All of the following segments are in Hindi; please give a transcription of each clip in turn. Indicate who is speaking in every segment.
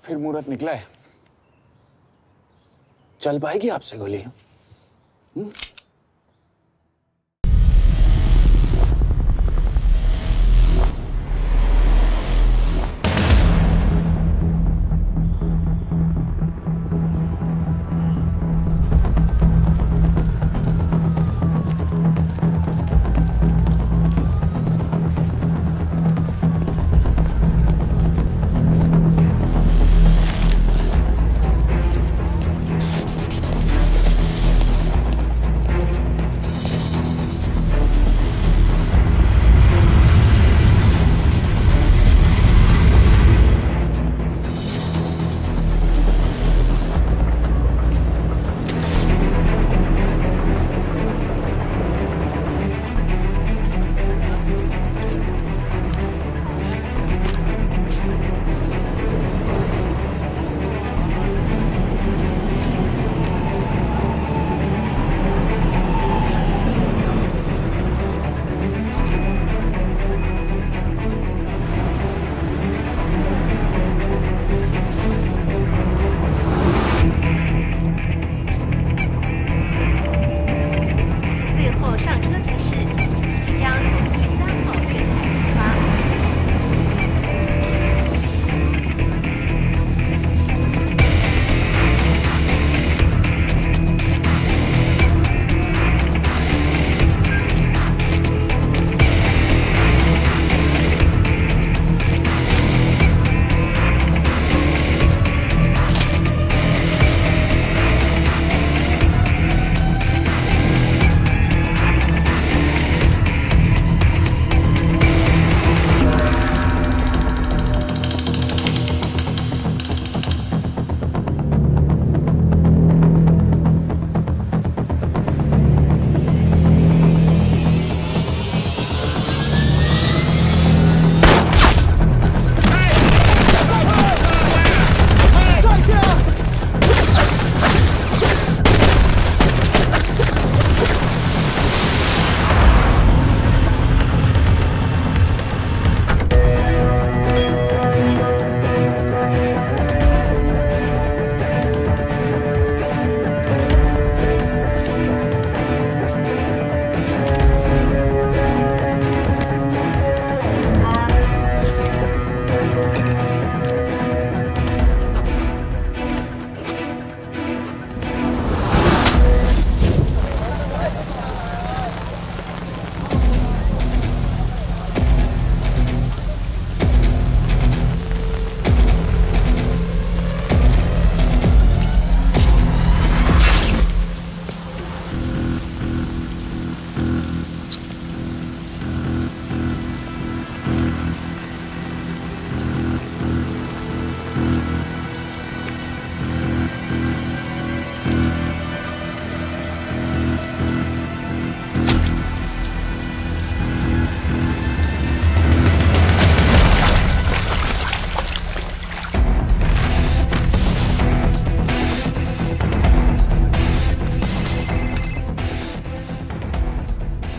Speaker 1: फिर मुहूर्त निकला है। चल पाएगी आपसे गोली?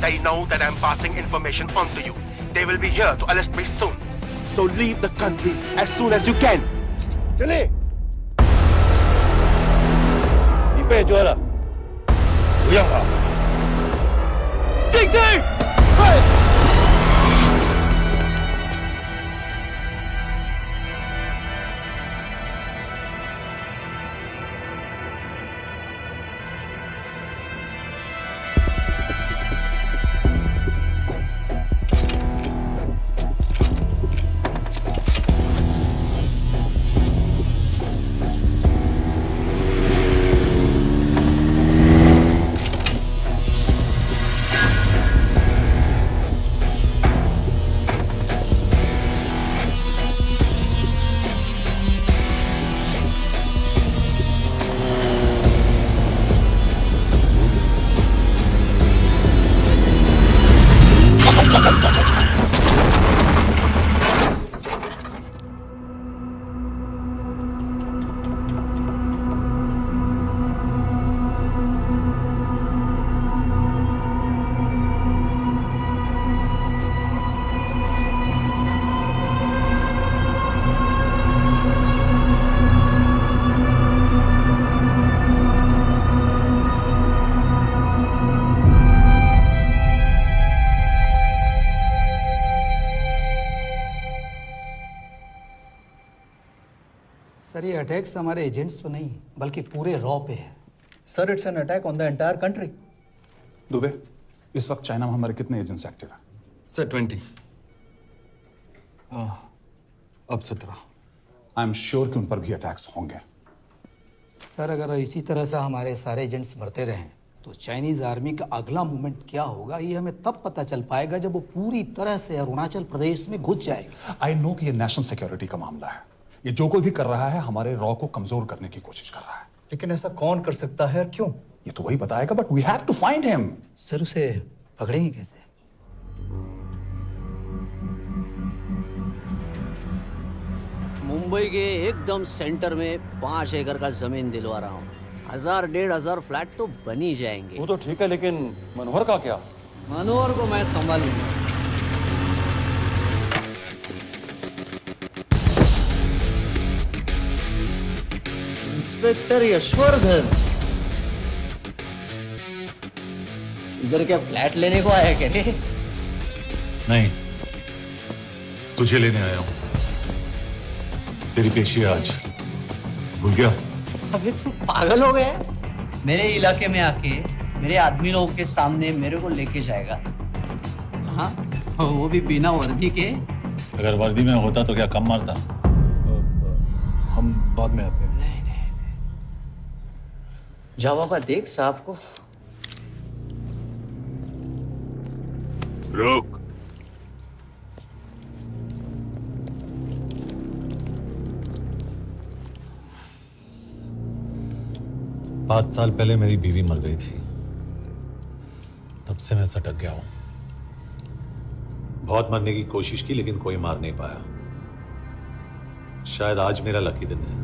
Speaker 2: They know that I'm passing information on to you. They will be here to arrest me soon. So leave the country as soon as you can.
Speaker 3: 经理，你被捉了，不要跑。
Speaker 2: 静静，
Speaker 4: sir ये अटैक्स हमारे एजेंट्स पे नहीं बल्कि पूरे रॉ पे है।
Speaker 5: Sir it's an attack on the entire country.
Speaker 6: Dubey, इस वक्त चाइना में हमारे कितने एजेंट्स एक्टिव हैं?
Speaker 1: सर 20। अब 17।
Speaker 6: आई एम श्योर कि उन पर भी अटैक्स होंगे।
Speaker 4: सर अगर इसी तरह से हमारे सारे एजेंट्स मरते रहें तो चाइनीज आर्मी का अगला मूवमेंट क्या होगा ये हमें तब पता चल पाएगा जब वो पूरी तरह से अरुणाचल प्रदेश में घुस जाएगा।
Speaker 6: आई नो कि ये नेशनल सिक्योरिटी का मामला है। ये जो कोई भी कर रहा है हमारे रॉ को कमजोर करने की कोशिश कर रहा है।
Speaker 5: लेकिन ऐसा कौन कर सकता है और क्यों?
Speaker 6: ये तो वही बताएगा, but we have to find him.
Speaker 4: Sir उसे पकड़ेंगे कैसे?
Speaker 7: मुंबई के एकदम सेंटर में 5 एकड़ का जमीन दिलवा रहा हूँ। 1000-1500 फ्लैट तो बन ही जाएंगे।
Speaker 1: वो तो ठीक है, लेकिन मनोहर का क्या?
Speaker 7: मनोहर को मैं संभालूंगा। इंस्पेक्टर यशवर्धन, इधर क्या फ्लैट लेने को आया क्या?
Speaker 3: नहीं, तुझे लेने आया हूं। तेरी पेशी है आज, भूल गया?
Speaker 7: अबे तुम पागल हो गए? मेरे इलाके में आके मेरे आदमी लोगों के सामने मेरे को लेके जाएगा? हाँ, वो भी बिना वर्दी के।
Speaker 3: अगर वर्दी में होता तो क्या कम मारता?
Speaker 1: हम बाद में आते हैं।
Speaker 7: जाओ बाबा, देख साहब को।
Speaker 3: रुक। पाँच साल पहले मेरी बीवी मर गई थी, तब से मैं सटक गया हूं। बहुत मरने की कोशिश की लेकिन कोई मार नहीं पाया। शायद आज मेरा लकी दिन है।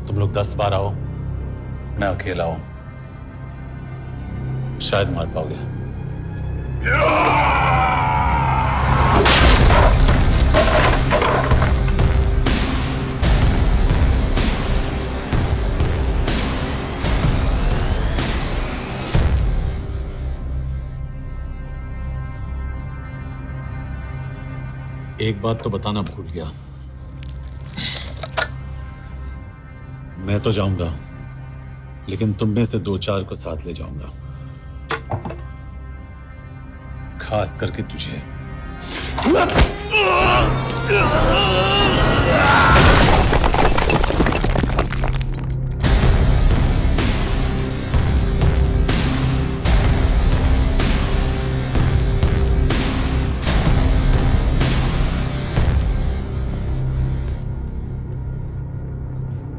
Speaker 3: तुम लोग 10 बार आओ, मैं अकेला हूं, शायद मार पाओगे। एक बात तो बताना भूल गया, मैं तो जाऊंगा लेकिन तुम में से 2-4 को साथ ले जाऊंगा, खास करके तुझे।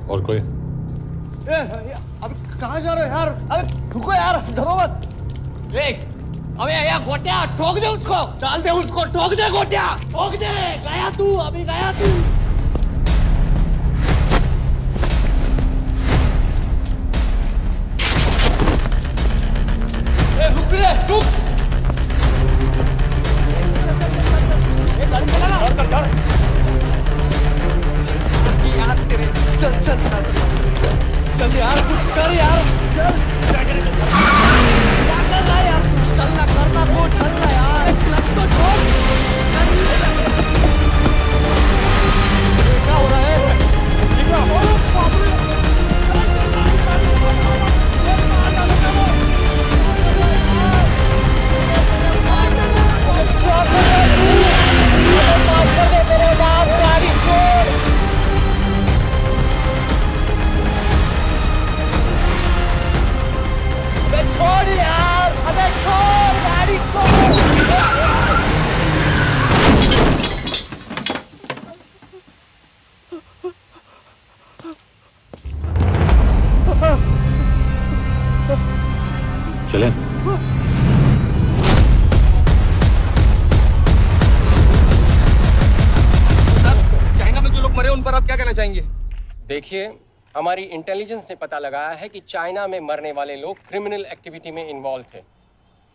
Speaker 3: और कोई?
Speaker 7: अब कहाँ जा रहे हो यार? अबे रुको यार, डरो मत। देख, अबे यार गोटिया, ठोक दे उसको, डाल दे उसको, ठोक दे गोटिया, ठोक दे। गया तू, अभी गया तू। रुक रे, रुक। गाड़ी चला ना। यार तेरे, चल चल चल यार, कुछ कर यार, चल। क्या कर रहा है यार? चलना, करना वो, चलना यार। क्लच तो छोड़। क्या हो रहा है? ये क्या हो रहा है? गाड़ी छोड़। छोड़ यार, अबे छोड़, गाड़ी छोड़।
Speaker 3: चलें?
Speaker 8: चाइना में जो लोग मरे उन पर आप क्या कहना चाहेंगे? देखिए, हमारी इंटेलिजेंस ने पता लगाया है कि चाइना में मरने वाले लोग क्रिमिनल एक्टिविटी में इन्वॉल्व थे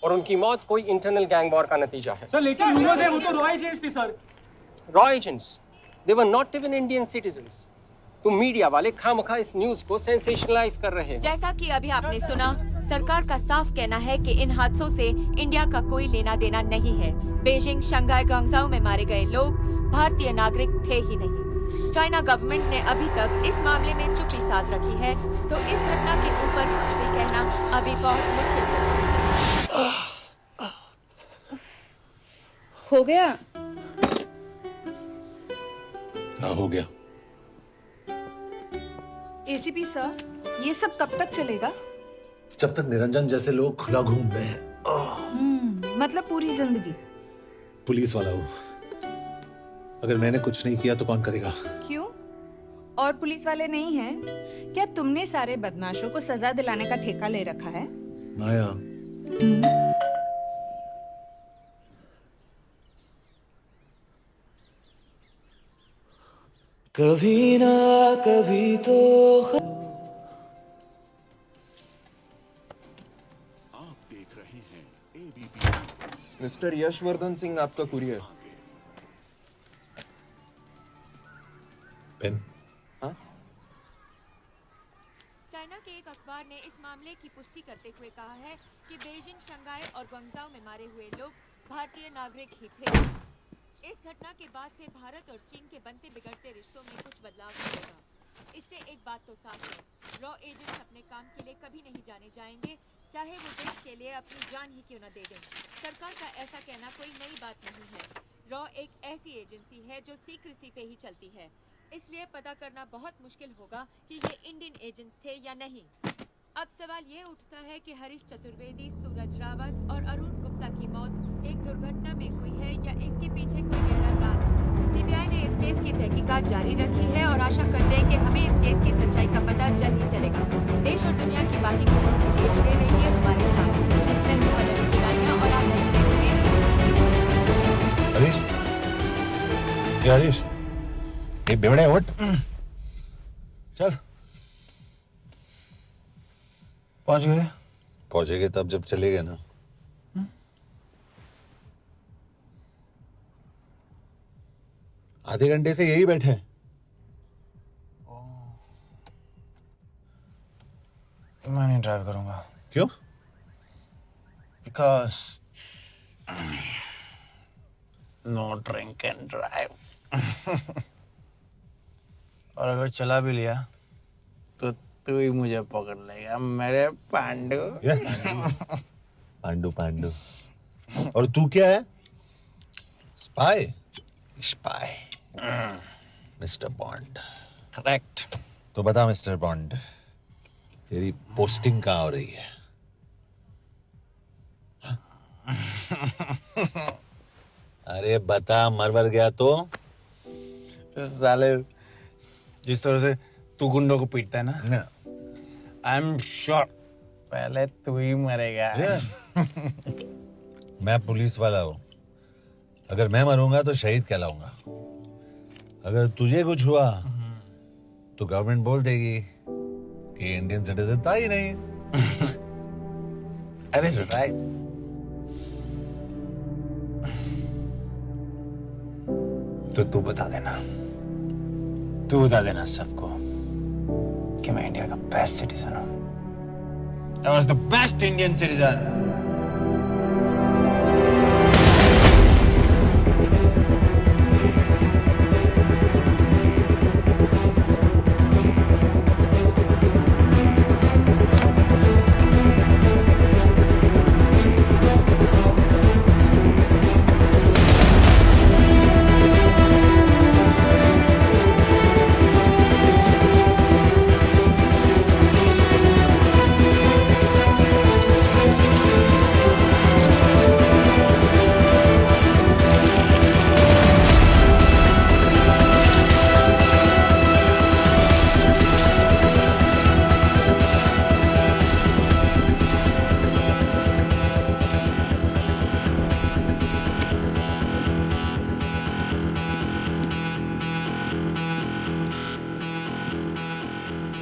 Speaker 8: और उनकी मौत कोई इंटरनल गैंग वॉर का नतीजा है।
Speaker 9: सर लेकिन न्यूज़ है वो तो रॉ एजेंट्स थी sir.
Speaker 8: Raw agents, they were not even Indian citizens. तुम मीडिया वाले खामखा इस न्यूज को सेंसेशनलाइज कर रहे हो।
Speaker 10: जैसा कि अभी आपने सुना, सरकार का साफ कहना है कि इन हादसों से इंडिया का कोई लेना देना नहीं है। बीजिंग, शंघाई, ग्वांगझू में मारे गए लोग भारतीय नागरिक थे ही नहीं। चाइना गवर्नमेंट ने अभी तक इस मामले में चुप्पी साध रखी है, तो इस घटना के ऊपर कुछ भी कहना अभी बहुत मुश्किल है।
Speaker 11: हो गया?
Speaker 3: हाँ, हो गया।
Speaker 11: एसीपी सर, ये सब कब तक चलेगा?
Speaker 3: जब तक निरंजन जैसे लोग खुला घूम रहे हैं।
Speaker 11: मतलब पूरी जिंदगी?
Speaker 3: पुलिस वाला हूँ, अगर मैंने कुछ नहीं किया तो कौन करेगा?
Speaker 11: क्यों? और पुलिस वाले नहीं हैं? क्या तुमने सारे बदमाशों को सजा दिलाने का ठेका ले रखा है?
Speaker 3: माया,
Speaker 7: कभी ना कभी तो
Speaker 8: मिस्टर यशवर्धन सिंह, आपका कुरियर।
Speaker 3: पेन।
Speaker 10: चाइना के एक अखबार ने इस मामले की पुष्टि करते हुए कहा है कि बीजिंग, शंघाई और ग्वांगझाओ में मारे हुए लोग भारतीय नागरिक ही थे। इस घटना के बाद से भारत और चीन के बनते बिगड़ते रिश्तों में कुछ बदलाव होगा। इससे एक बात तो साफ है, रॉ एजेंट्स अपने काम के लिए कभी नहीं जाने जाएंगे, चाहे वो देश के लिए अपनी जान ही क्यों न दे दें। सरकार का ऐसा कहना कोई नई बात नहीं है। रॉ एक ऐसी एजेंसी है जो सीक्रेसी पे ही चलती है, इसलिए पता करना बहुत मुश्किल होगा कि ये इंडियन एजेंट्स थे या नहीं। अब सवाल ये उठता है कि हरीश चतुर्वेदी, सूरज रावत और अरुण गुप्ता की मौत एक दुर्घटना में हुई है या इसके पीछे कोई गहरा राज है। सीबीआई ने इस केस की तहकीकात जारी रखी है और आशा करते हैं कि हमें इस केस की सच्चाई का पता जल्द ही चलेगा। देश और दुनिया की बाकी खबरों के लिए जुड़े रहिए हमारे साथ। मैं हूं पल्लवी चिरानिया और आप देखते रहिए।
Speaker 3: हरीश, ये हरीश, ये बेवड़े उठ, चल। पहुंचेंगे तब जब चलेगा ना। आधे घंटे से यही बैठे हैं।
Speaker 7: मैं नहीं ड्राइव करूंगा।
Speaker 3: क्यों?
Speaker 7: Because no drink and drive. और अगर चला भी लिया तो तू ही मुझे पकड़ लेगा, मेरे पांडु।
Speaker 3: पांडु पांडु। और तू क्या है? Spy?
Speaker 7: Spy.
Speaker 3: Mister bond.
Speaker 7: Correct.
Speaker 3: तो बता मिस्टर बॉन्ड, तेरी पोस्टिंग कहाँ हो रही है? अरे बता, मरवर गया तो?
Speaker 7: साले, जिस तरह से तू गुंडों को पीटता है ना, आई एम श्योर पहले तू ही मरेगा।
Speaker 3: मैं पुलिस वाला हूँ, अगर मैं मरूंगा तो शहीद कहलाऊंगा। अगर तुझे कुछ हुआ तो गवर्नमेंट बोल देगी कि इंडियन सिटीजन था ही नहीं।
Speaker 7: अरे राइट। तो तू बता देना सबको कि मैं इंडिया का बेस्ट सिटीजन हूं। I was the best Indian citizen.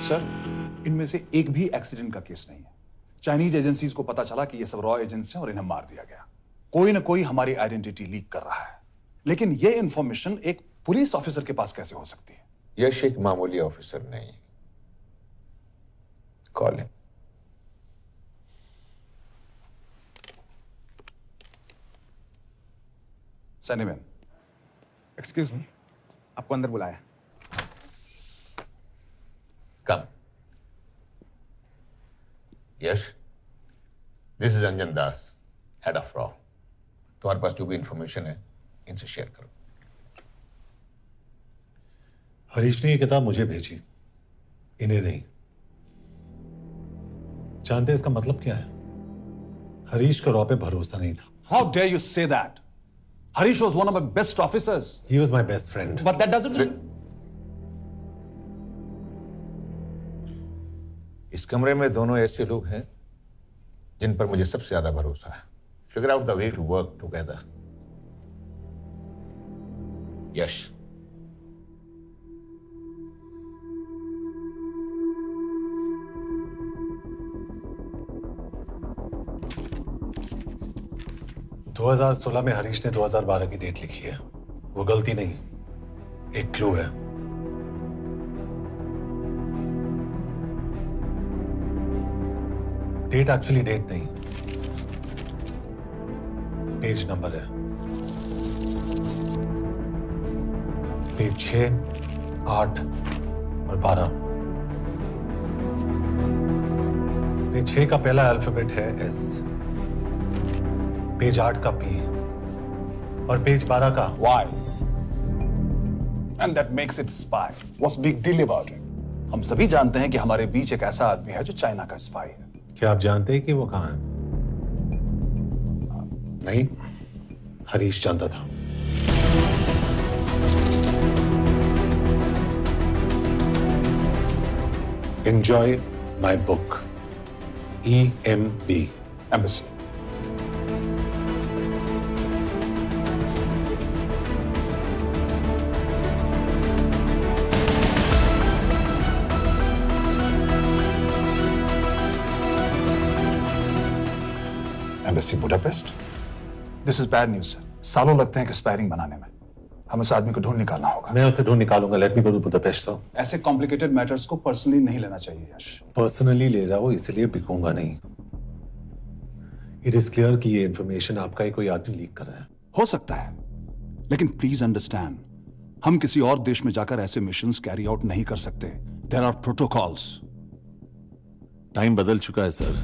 Speaker 6: Sir, इनमें से एक भी एक्सीडेंट का केस नहीं है। चाइनीज एजेंसीज को पता चला कि ये सब रॉ एजेंट्स हैं और इन्हें मार दिया गया। कोई ना कोई हमारी आइडेंटिटी लीक कर रहा है, लेकिन ये इंफॉर्मेशन एक पुलिस ऑफिसर के पास कैसे हो सकती है?
Speaker 12: यश एक मामूली ऑफिसर नहीं। Call him.
Speaker 6: सैनिमैन,
Speaker 9: एक्सक्यूज मी, आपको अंदर बुलाया।
Speaker 12: Come. Yes. This is Anjan Das, head of RAW. तुम्हारे पास जो भी इंफॉर्मेशन है इनसे शेयर करो.
Speaker 3: हरीश ने ये किताब मुझे भेजी, इन्हें नहीं. जानते हैं इसका मतलब क्या है? हरीश का रॉ पे भरोसा नहीं था.
Speaker 6: How dare you say that? Harish was one of my best officers.
Speaker 3: He was my best friend.
Speaker 6: But that doesn't mean...
Speaker 12: इस कमरे में दोनों ऐसे लोग हैं जिन पर मुझे सबसे ज्यादा भरोसा है. Figure out the way to work together. यश.
Speaker 3: दो 2016 में हरीश ने 2012 की डेट लिखी है. वो गलती नहीं, एक क्लू है. डेट एक्चुअली डेट नहीं, पेज नंबर है. पेज 6, 8 और 12. पेज 6 का पहला अल्फाबेट है एस, पेज 8 का पी और पेज 12 का
Speaker 6: Why? And that makes it spy. What's big deal about it? हम सभी जानते हैं कि हमारे बीच एक ऐसा आदमी है जो चाइना का स्पाई है.
Speaker 3: क्या आप जानते हैं कि वो कहां है? नहीं, हरीश जानता था. Enjoy my book. EMB.
Speaker 6: Embassy. Embassy Budapest? This is bad news, sir. सालों लगते हैं एक्सपायरिंग बनाने में. हमें उस आदमी को ढूंढ निकालना होगा.
Speaker 3: मैं उसे ढूंढ निकालूंगा. Let me go to Budapest.
Speaker 6: ऐसे कॉम्प्लिकेटेड मैटर्स को पर्सनली नहीं लेना चाहिए यश.
Speaker 3: पर्सनली ले जाओ, इसलिए बिकूंगा नहीं. इट इज क्लियर कि ये इंफॉर्मेशन आपका ही कोई आदमी लीक कर रहा है.
Speaker 6: हो सकता है, लेकिन प्लीज अंडरस्टैंड, हम किसी और देश में जाकर ऐसे मिशंस कैरी आउट नहीं कर सकते. There are protocols.
Speaker 3: टाइम बदल चुका है सर,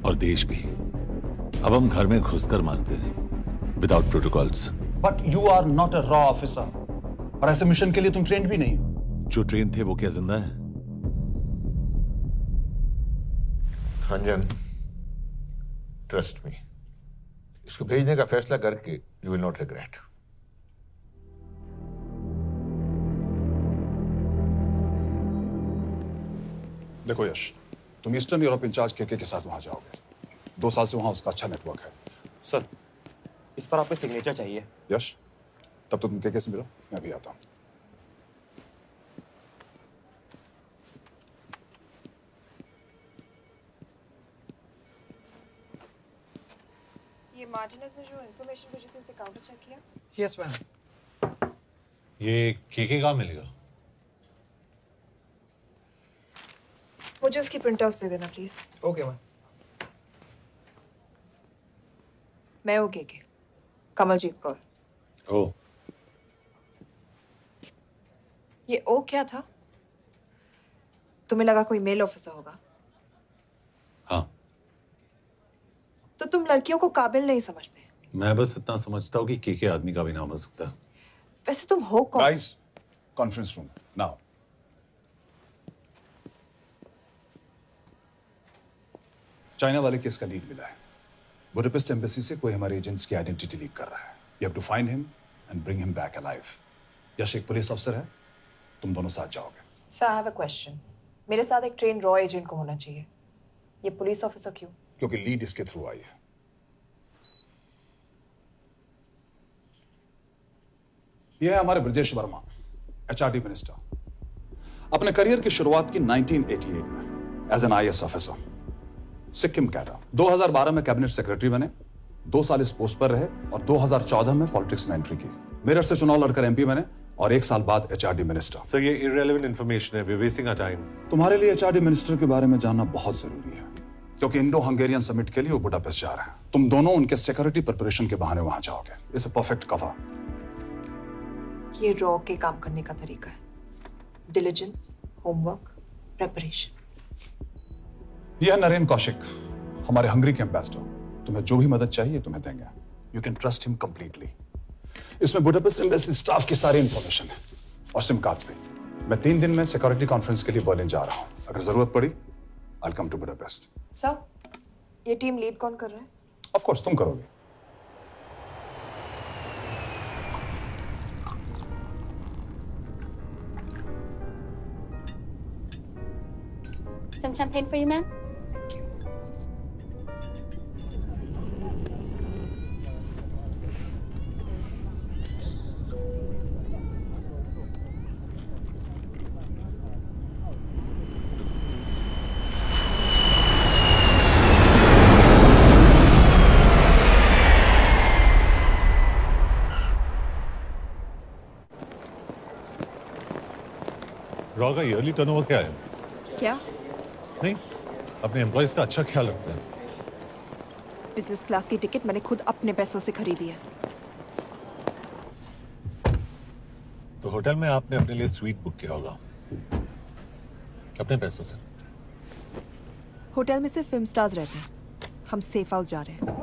Speaker 3: और देश भी. अब हम घर में घुसकर मारते हैं without protocols.
Speaker 6: But you are not a रॉ ऑफिसर, और ऐसे मिशन के लिए तुम ट्रेंड भी नहीं हो.
Speaker 3: जो ट्रेन थे वो क्या जिंदा है?
Speaker 12: अंजन, ट्रस्ट मी, इसको भेजने का फैसला करके यू विल नॉट रिग्रेट.
Speaker 6: देखो यश, तुम ईस्टर्न यूरोप इंचार्ज के साथ वहां जाओगे. 2 साल से वहां उसका अच्छा नेटवर्क है.
Speaker 9: सर, इस पर आपके सिग्नेचर चाहिए.
Speaker 6: यश, तब तो तुम के से मिलो, मैं भी आता हूं.
Speaker 11: ये मार्टिनेज ने जो इन्फॉर्मेशन भेजी थी उसे काउंटर चेक किया?
Speaker 7: Yes ma'am.
Speaker 3: ये केके कहाँ मिलेगा?
Speaker 11: मुझे उसकी प्रिंटआउट्स दे देना प्लीज.
Speaker 7: Okay ma'am.
Speaker 11: मैं वो के कमलजीत कौर.
Speaker 3: ओ,
Speaker 11: ये ओ क्या था? तुम्हें लगा कोई मेल ऑफिसर होगा?
Speaker 3: हाँ.
Speaker 11: तो तुम लड़कियों को काबिल नहीं समझते.
Speaker 3: मैं बस इतना समझता हूँ कि केके आदमी का भी नाम हो सकता है.
Speaker 11: वैसे तुम हो कौन?
Speaker 6: Guys, conference room now. China वाले केस का लीड मिला है. बुडापेस्ट एम्बेसी से कोई हमारे एजेंट्स की आइडेंटिटी लीक कर रहा है. You have to find him and bring him back alive. Yash एक पुलिस अफसर है, तुम दोनों साथ जाओगे.
Speaker 11: Sir, I have a question. मेरे साथ एक ट्रेन रॉ एजेंट को होना चाहिए. ये पुलिस ऑफिसर क्यों?
Speaker 6: क्योंकि लीड इसके थ्रू आई है. यह है हमारे ब्रजेश वर्मा, एचआरडी मिनिस्टर. अपने करियर की शुरुआत की 1988 में as an IAS officer. Sikkim cadre. 2012 में कैबिनेट सेक्रेटरी बने. 2 साल इस पोस्ट पर रहे और 2014 में पॉलिटिक्स में एंट्री की. मेरठ से चुनाव लड़कर एमपी बने और 1 साल बाद एचआरडी मिनिस्टर.
Speaker 3: सर, ये इररिलेवेंट इंफॉर्मेशन है. We are wasting our time.
Speaker 6: तुम्हारे लिए एचआरडी मिनिस्टर के बारे में जानना बहुत जरूरी है, क्योंकि इंडो हंगेरियन समिट के लिए वो बुडापेस्ट जा रहे हैं. तुम दोनों उनके सिक्योरिटी प्रिपरेशन के बहाने वहां जाओगे. It's a perfect cover.
Speaker 11: ये रॉ के काम करने का तरीका है. Diligence, homework,
Speaker 13: preparation.
Speaker 6: यह नरेन कौशिक, हमारे हंगरी के एम्बेसडर। तुम्हें जो भी मदद चाहिए तुम्हें देंगे। You can trust him completely. इसमें बुडापेस्ट एम्बेसी स्टाफ की सारी इंफॉर्मेशन है और सिम कार्ड्स भी। मैं 3 दिन में सिक्योरिटी कॉन्फ्रेंस के लिए बर्लिन जा रहा हूं। अगर जरूरत पड़ी आई कम टू बुडापेस्ट।
Speaker 13: सर, ये टीम लीड कौन कर रहा है?
Speaker 6: ऑफ कोर्स तुम करोगे।
Speaker 14: Some champagne for you, ma'am?
Speaker 3: Raw का ईयरली टर्नओवर क्या है?
Speaker 13: क्या?
Speaker 3: नहीं, अपने एम्प्लॉयज का अच्छा ख्याल रखते हैं।
Speaker 13: बिजनेस क्लास की टिकट मैंने खुद अपने पैसों से खरीदी है।
Speaker 3: तो होटल में आपने अपने लिए स्वीट बुक किया होगा अपने पैसों से।
Speaker 13: होटल में सिर्फ फिल्म स्टार्स रहते हैं। हम सेफ हाउस जा रहे हैं।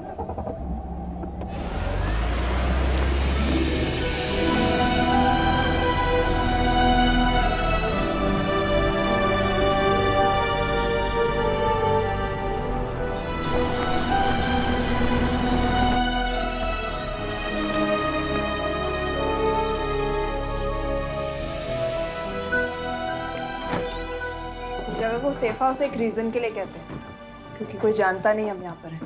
Speaker 13: इस जगह को सेफ हाउस एक रीजन के लिए कहते हैं, क्योंकि कोई जानता नहीं हम यहाँ पर हैं।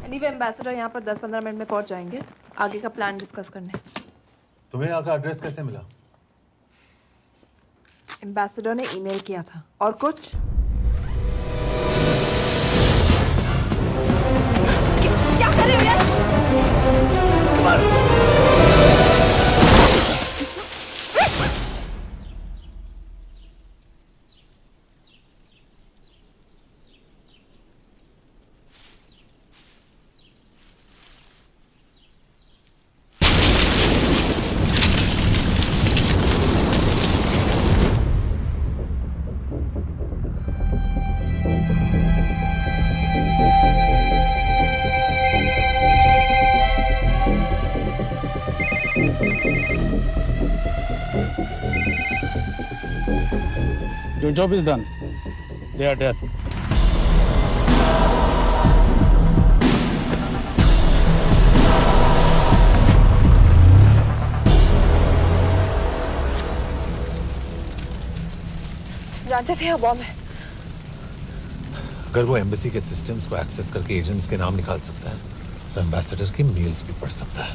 Speaker 13: एनीवे एम्बेसडर यहाँ पर 10-15 मिनट में पहुँच जाएंगे आगे का प्लान डिस्कस करने।
Speaker 3: तुम्हें यहाँ का एड्रेस कैसे मिला?
Speaker 13: एम्बेसडर ने ईमेल किया था। और कुछ? क्या कर रहे हो यार?
Speaker 15: Your job is done. They are dead.
Speaker 13: जानते थे बॉम्ब है।
Speaker 3: अगर वो एम्बेसी के सिस्टम्स को एक्सेस करके एजेंट्स के नाम निकाल सकता है तो एम्बेसडर की मेल्स भी पढ़ सकता है।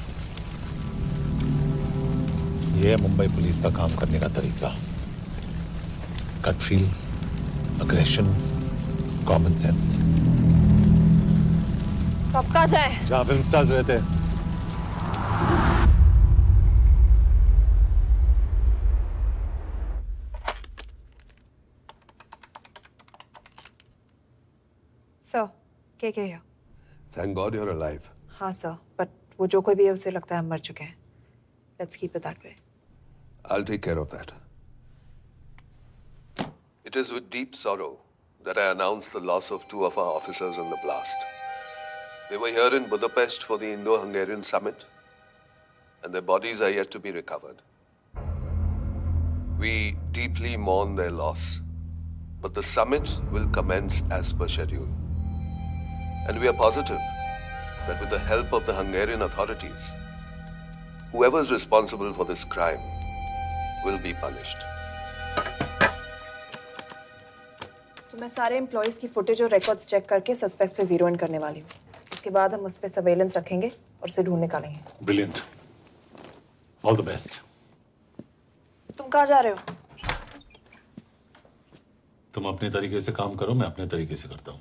Speaker 3: ये है मुंबई पुलिस का काम करने का तरीका। Gut feel, aggression, common sense.
Speaker 13: तो अब कहाँ जाए?
Speaker 3: जहाँ फिल्म स्टार्स रहते हैं।
Speaker 13: सर, क्या है?
Speaker 2: Thank God you're alive.
Speaker 13: हाँ सर, बट वो जो कोई भी है उसे लगता है हम मर चुके हैं। Let's keep it that way.
Speaker 2: I'll take care of that. It is with deep sorrow that I announce the loss of 2 of our officers in the blast. They were here in Budapest for the Indo-Hungarian summit, and their bodies are yet to be recovered. We deeply mourn their loss, but the summit will commence as per schedule. And we are positive that with the help of the Hungarian authorities, whoever is responsible for this crime will be punished.
Speaker 13: तो मैं सारे एम्प्लॉइज की फुटेज और रिकॉर्ड्स चेक करके सस्पेक्ट्स पे जीरो इन करने वाली हूँ। उसके बाद हम उस पे सर्वेलेंस रखेंगे और उसे ढूंढ निकालेंगे।
Speaker 3: ब्रिलियंट। All the best.
Speaker 13: तुम कहाँ जा रहे हो?
Speaker 3: तुम अपने तरीके से काम करो, मैं अपने तरीके से करता हूँ।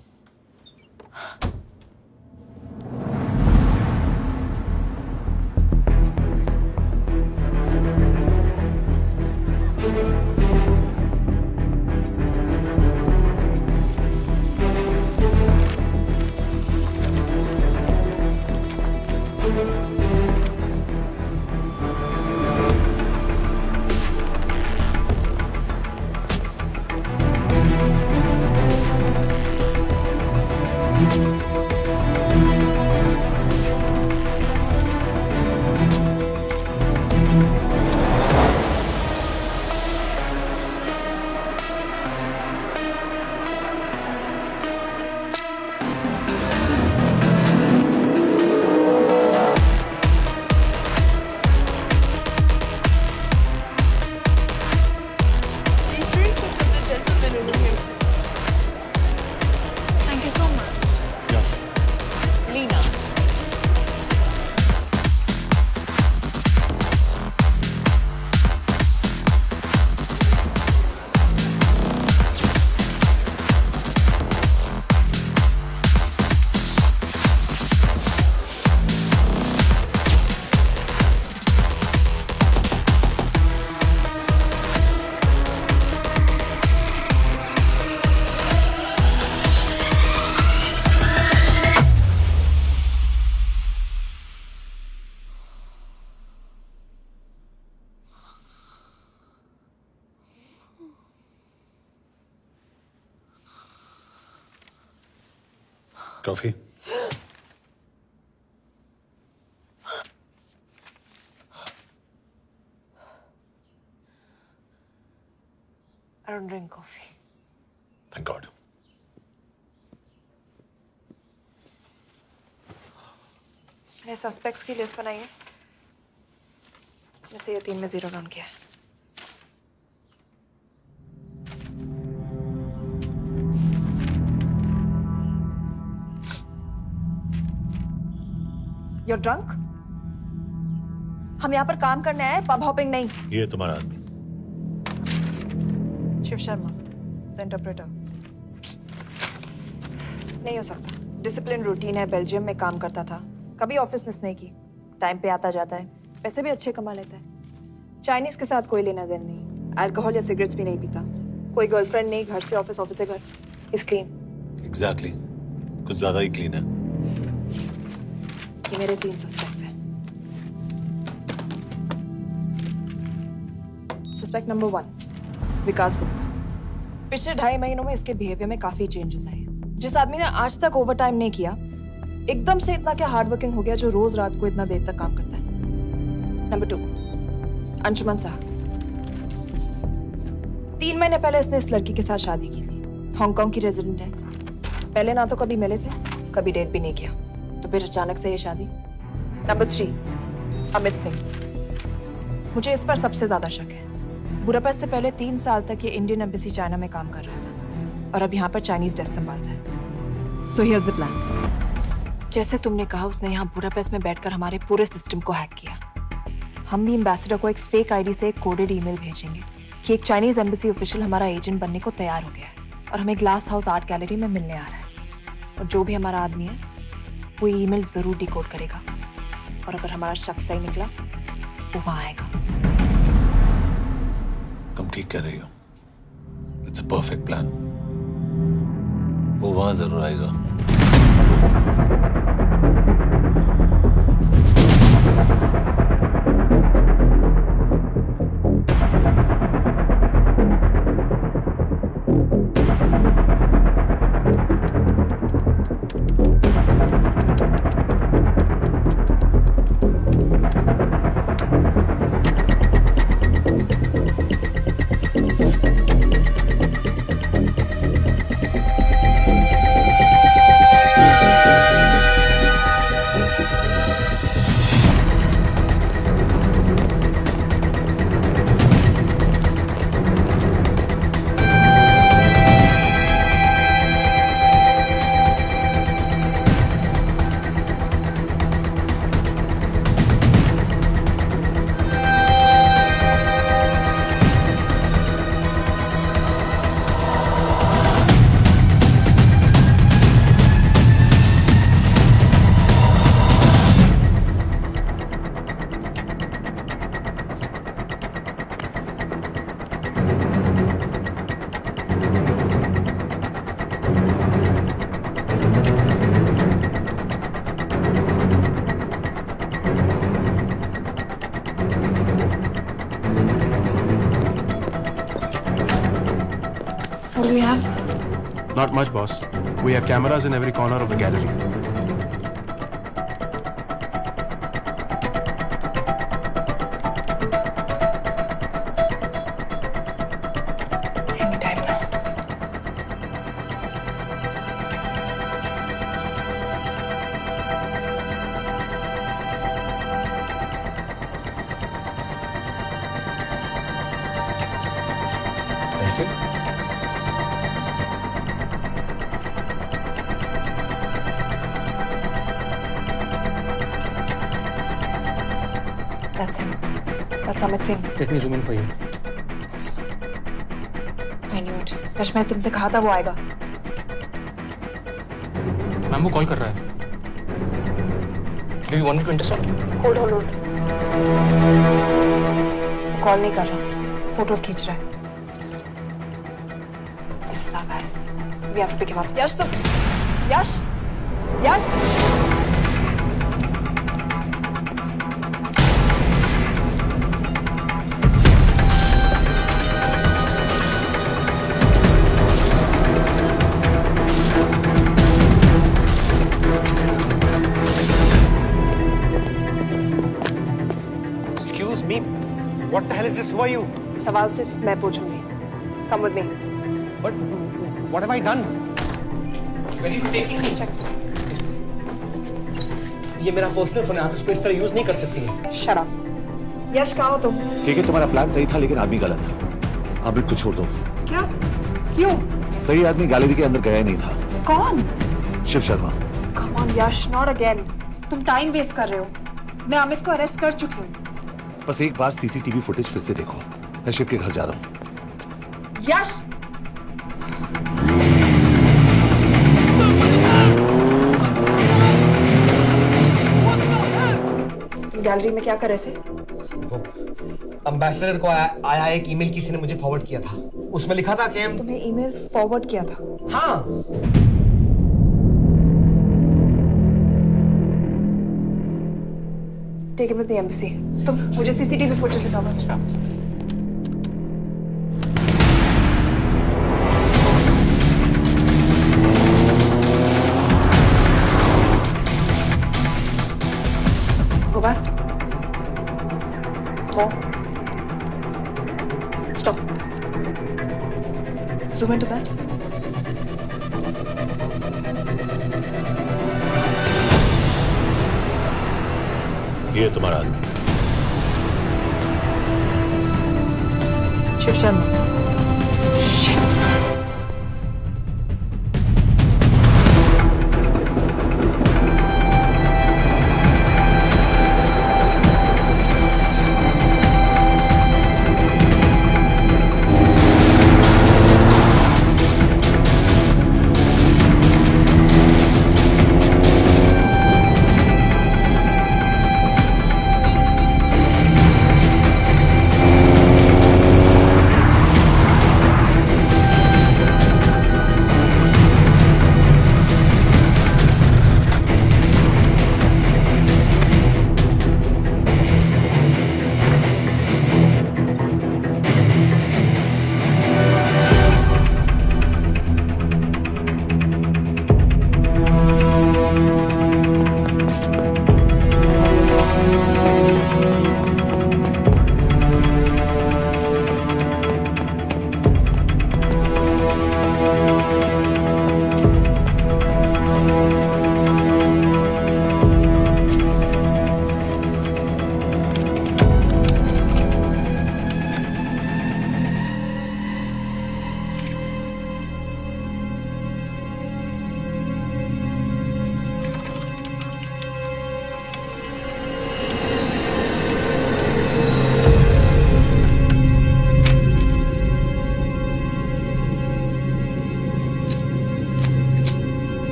Speaker 3: Coffee?
Speaker 13: I don't drink coffee.
Speaker 3: Thank God.
Speaker 13: मैंने सस्पेक्ट्स की लिस्ट बनाई है, जैसे ये 3 में 0 डाउन किया है। You're drunk? हम यहाँ पर काम करने आए, पब हॉपिंग नहीं।
Speaker 3: ये तुम्हारा आदमी।
Speaker 13: Shiv Sharma, the interpreter. नहीं हो सकता। डिसिप्लिन रूटीन है, बेल्जियम में काम करता था, कभी ऑफिस मिस नहीं की, टाइम पे आता जाता है, पैसे भी अच्छे कमा लेता है। चाइनीज के साथ कोई लेना देना नहीं, अल्कोहल या सिगरेट्स भी नहीं पीता, कोई गर्लफ्रेंड नहीं, घर से ऑफिस, ऑफिस से घर। Is clean.
Speaker 3: एग्जैक्टली, कुछ ज्यादा ही क्लीन है।
Speaker 13: ये मेरे 3 सस्पेक्ट्स हैं। सस्पेक्ट नंबर 1, विकास गुप्ता। पिछले 2.5 महीनों में इसके बिहेवियर में काफी चेंजेस आए। जिस आदमी ने आज तक ओवरटाइम नहीं किया, एकदम से इतना क्या हार्ड वर्किंग हो गया जो रोज रात को इतना देर तक काम करता है। नंबर 2, अंशुमन साहब। 3 महीने पहले इसने इस लड़की के साथ शादी की थी, हांगकांग की रेजिडेंट है। पहले ना तो कभी मिले थे, कभी डेट भी नहीं किया, तो फिर अचानक से ये शादी। नंबर 3, अमित सिंह। मुझे इस पर सबसे ज्यादा शक है। बुडापेस्ट से पहले 3 साल तक ये इंडियन एम्बेसी चाइना में काम कर रहा था और अब यहाँ पर चाइनीज डेस्क संभालता है। So here's the plan. जैसे तुमने कहा, उसने यहाँ बुडापेस्ट में बैठकर हमारे पूरे सिस्टम को हैक किया। हम भी एम्बेसडर को एक फेक आईडी से एक कोडेड ईमेल भेजेंगे कि एक चाइनीज एम्बेसी ऑफिशियल हमारा एजेंट बनने को तैयार हो गया है और हमें ग्लास हाउस आर्ट गैलरी में मिलने आ रहा है। और जो भी हमारा आदमी है वो ईमेल जरूर डिकोड करेगा और अगर हमारा शक सही निकला वो वहां आएगा।
Speaker 3: तुम ठीक कह रही हो। It's a perfect plan. वो वहां जरूर आएगा।
Speaker 13: What do we have?
Speaker 15: Not much, boss. We have cameras in every corner of the gallery.
Speaker 13: Anytime now.
Speaker 5: Thank you.
Speaker 13: That's him. That's Amit Singh.
Speaker 8: Let me zoom in for you.
Speaker 13: I knew it. Rush, मैंने तुमसे कहा था वो आएगा।
Speaker 8: मैम वो कॉल कर रहा है। Do you want me to intercept?
Speaker 13: Hold. वो कॉल नहीं कर रहा, फोटोज खींच रहा है। इससे साफ है। We have to pick him up. यश तुम, यश।
Speaker 7: hell is this? Who are you?
Speaker 13: सवाल सिर्फ मैं पूछूंगी. Come with me.
Speaker 7: But what have I done? Where are you taking me?
Speaker 13: Check this.
Speaker 7: ये मेरा पर्सनल फोन है, आप इसको इस तरह यूज नहीं कर सकती हैं.
Speaker 13: Shut up. यश कहाँ हो तुम?
Speaker 3: ठीक है, तुम्हारा प्लान सही था लेकिन आदमी गलत था. अमित को छोड़ दो.
Speaker 13: क्या? क्यों?
Speaker 3: सही आदमी गैलरी के अंदर गया नहीं था.
Speaker 13: कौन?
Speaker 3: Shiv Sharma.
Speaker 13: Come on Yash, not again. तुम टाइम वेस्ट कर रहे हो. मैं अमित को अरेस्ट कर चुकी हूँ.
Speaker 3: बस एक बार सीसीटीवी फुटेज फिर से देखो. मैं शिव के घर जा रहा हूँ.
Speaker 13: यश! तुम गैलरी में क्या कर रहे थे?
Speaker 7: एम्बेसडर को आया एक ईमेल किसी ने मुझे फॉरवर्ड किया था. उसमें लिखा था कि
Speaker 13: तुम्हें ईमेल फॉरवर्ड किया था?
Speaker 7: हाँ.
Speaker 13: Take him to the embassy. तुम मुझे सीसीटीवी फुटेज दिखाओ. Go back. More. Stop. Zoom into that.
Speaker 3: ये तुम्हारा आदमी.
Speaker 13: शिव शर्मा.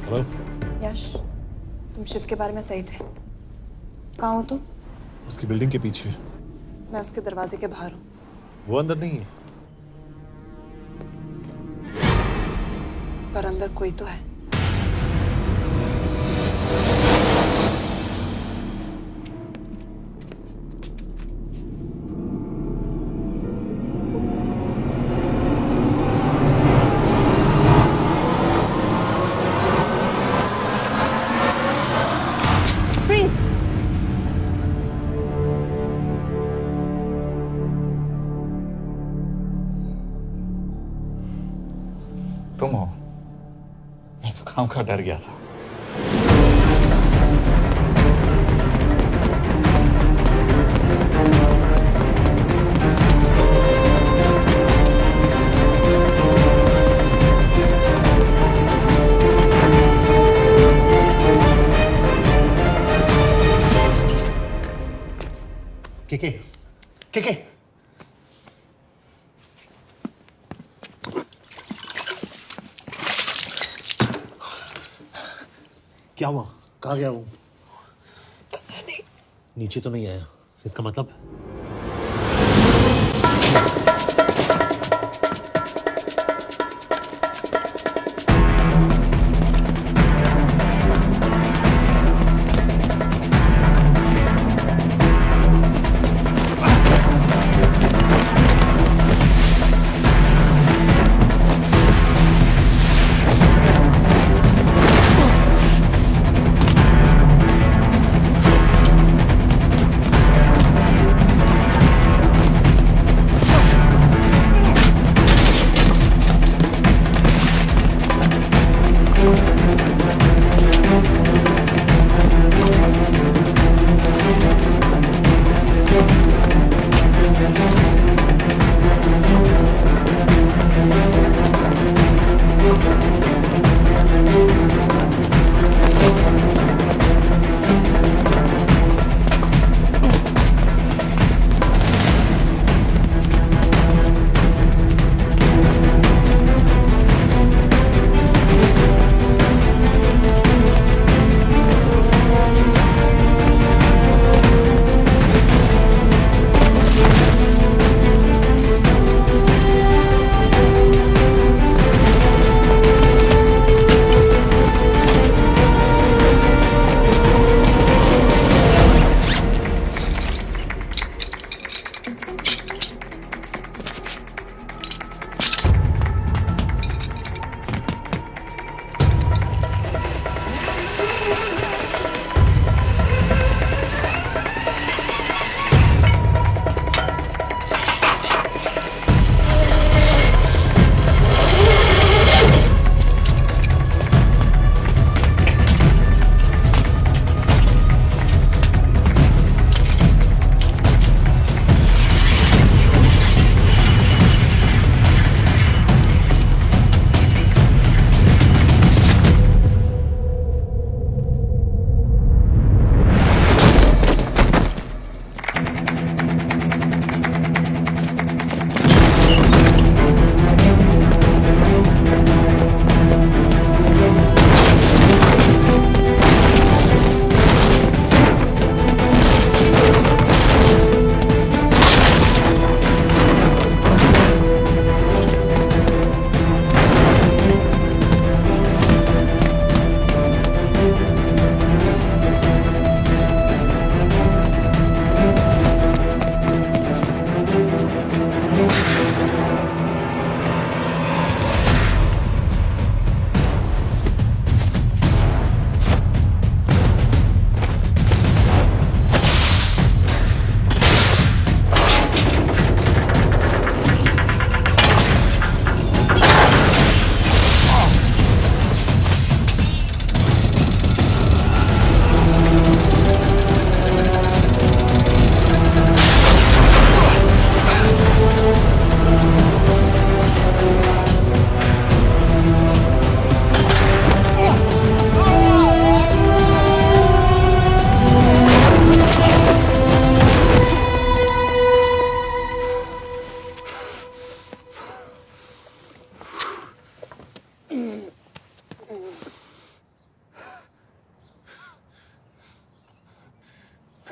Speaker 3: हेलो
Speaker 13: यश, तुम शिव के बारे में सही थे। कहाँ हो तुम?
Speaker 3: उसकी बिल्डिंग के पीछे।
Speaker 13: मैं उसके दरवाजे के बाहर हूँ।
Speaker 3: वो अंदर नहीं है।
Speaker 13: पर अंदर कोई तो है। Freeze!
Speaker 5: तुम हो? मैं तो काम का डर गया था।
Speaker 3: के क्या हुआ? कहाँ गया वो?
Speaker 13: पता नहीं।
Speaker 3: नीचे तो नहीं आया, इसका मतलब?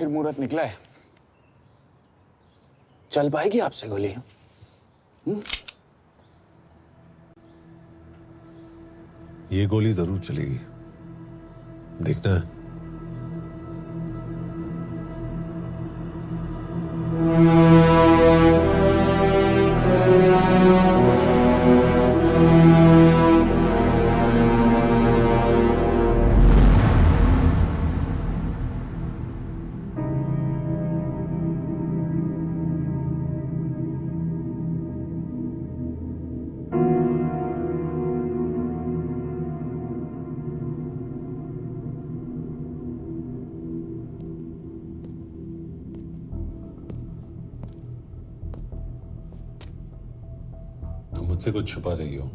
Speaker 5: आखिर मुहूर्त निकला है। चल पाएगी आपसे गोली?
Speaker 3: ये गोली जरूर चलेगी, देखना। तुम मुझसे कुछ छुपा रही हो।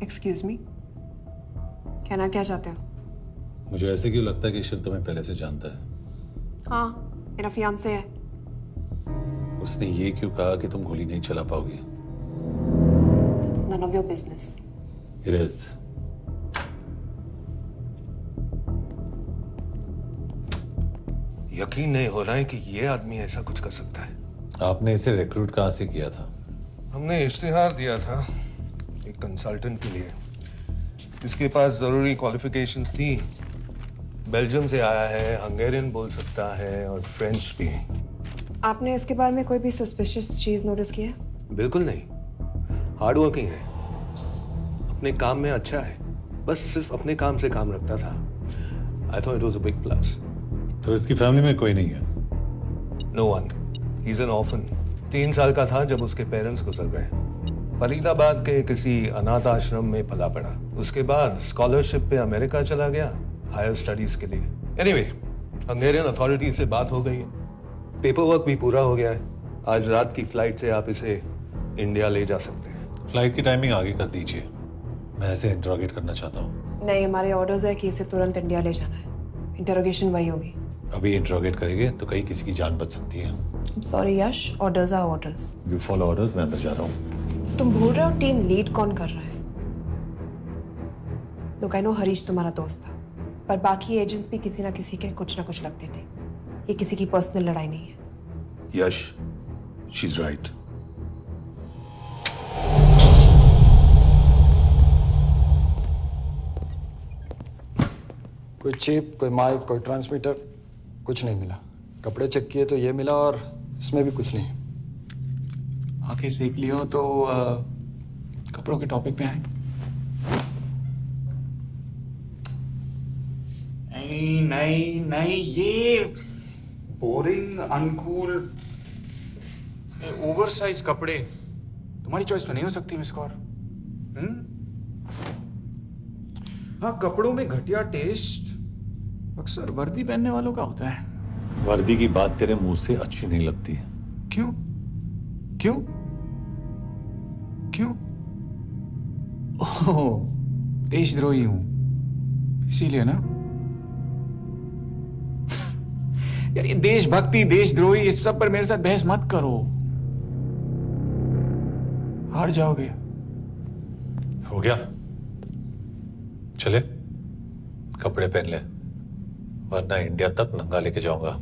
Speaker 13: एक्सक्यूज मी, कहना क्या चाहते हो?
Speaker 3: मुझे ऐसे क्यों लगता है कि शिव तुम्हें पहले से जानता है?
Speaker 13: हाँ, मेरा फियांसे है।
Speaker 3: उसने ये क्यों कहा कि तुम गोली नहीं चला पाओगी?
Speaker 13: It's none of your business.
Speaker 3: It is.
Speaker 2: यकीन नहीं हो रहा है कि ये आदमी ऐसा कुछ कर सकता है।
Speaker 3: आपने इसे रिक्रूट कहाँ से किया था?
Speaker 2: हमने इश्तिहार दिया था एक कंसल्टेंट के लिए, जिसके पास जरूरी क्वालिफिकेशंस थी। बेल्जियम से आया है, हंगेरियन बोल सकता है और फ्रेंच भी।
Speaker 13: आपने इसके बारे में कोई भी सस्पिशियस चीज नोटिस की है?
Speaker 2: बिल्कुल नहीं, हार्ड वर्किंग है, अपने काम में अच्छा है, बस सिर्फ अपने काम से काम रखता था। I thought it was a big plus.
Speaker 3: तो इसकी फैमिली में कोई नहीं है?
Speaker 2: No one, he is an orphan. 3 साल का था जब उसके पेरेंट्स गुजर गए। फरीदाबाद के किसी अनाथ आश्रम में पला पड़ा। उसके बाद स्कॉलरशिप पे अमेरिका चला गया हायर स्टडीज के लिए। एनीवे, हंगेरियन अथॉरिटी से बात हो गई है, पेपर वर्क भी पूरा हो गया है। आज रात की फ्लाइट से आप इसे इंडिया ले जा सकते हैं।
Speaker 3: फ्लाइट की टाइमिंग आगे कर दीजिए, मैं इसे इंटरोगेट करना चाहता हूँ।
Speaker 13: नहीं, हमारे ऑर्डर्स है कि इसे तुरंत इंडिया ले जाना है। इंटरोगेशन वही होगी।
Speaker 3: अभी इंटरोगेट करेंगे तो कहीं किसी की जान बच सकती है।
Speaker 13: Sorry Yash, orders are orders.
Speaker 3: You follow orders, मैं अंदर जा रहा हूँ।
Speaker 13: तुम भूल रहे हो टीम लीड कौन कर रहा है? लोग आई नो हरीश तुम्हारा दोस्त था, पर बाकी एजेंट्स भी किसी ना किसी के कुछ ना कुछ लगते थे। ये किसी की पर्सनल लड़ाई नहीं है।
Speaker 2: यश, शी इज राइट।
Speaker 5: कोई चिप, कोई माइक, कोई ट्रांसमीटर, कुछ नहीं मिला। कपड़े चेक किए तो ये मिला और इसमें भी कुछ नहीं।
Speaker 14: आंखें सेक लियो तो कपड़ों के टॉपिक पे आए। नहीं नहीं नहीं, ये बोरिंग, अनकूल, ओवरसाइज कपड़े तुम्हारी चॉइस तो नहीं हो सकती मिस कौर। हाँ, कपड़ों में घटिया टेस्ट अक्सर वर्दी पहनने वालों का होता है।
Speaker 3: वर्दी की बात तेरे मुंह से अच्छी नहीं लगती है।
Speaker 14: क्यों क्यों क्यों? ओह, देशद्रोही हूं इसीलिए ना। यार ये देशभक्ति, देशद्रोही, इस सब पर मेरे साथ बहस मत करो, हार जाओगे।
Speaker 3: हो गया, चले कपड़े पहन ले, वरना इंडिया तक नंगा लेके जाऊंगा।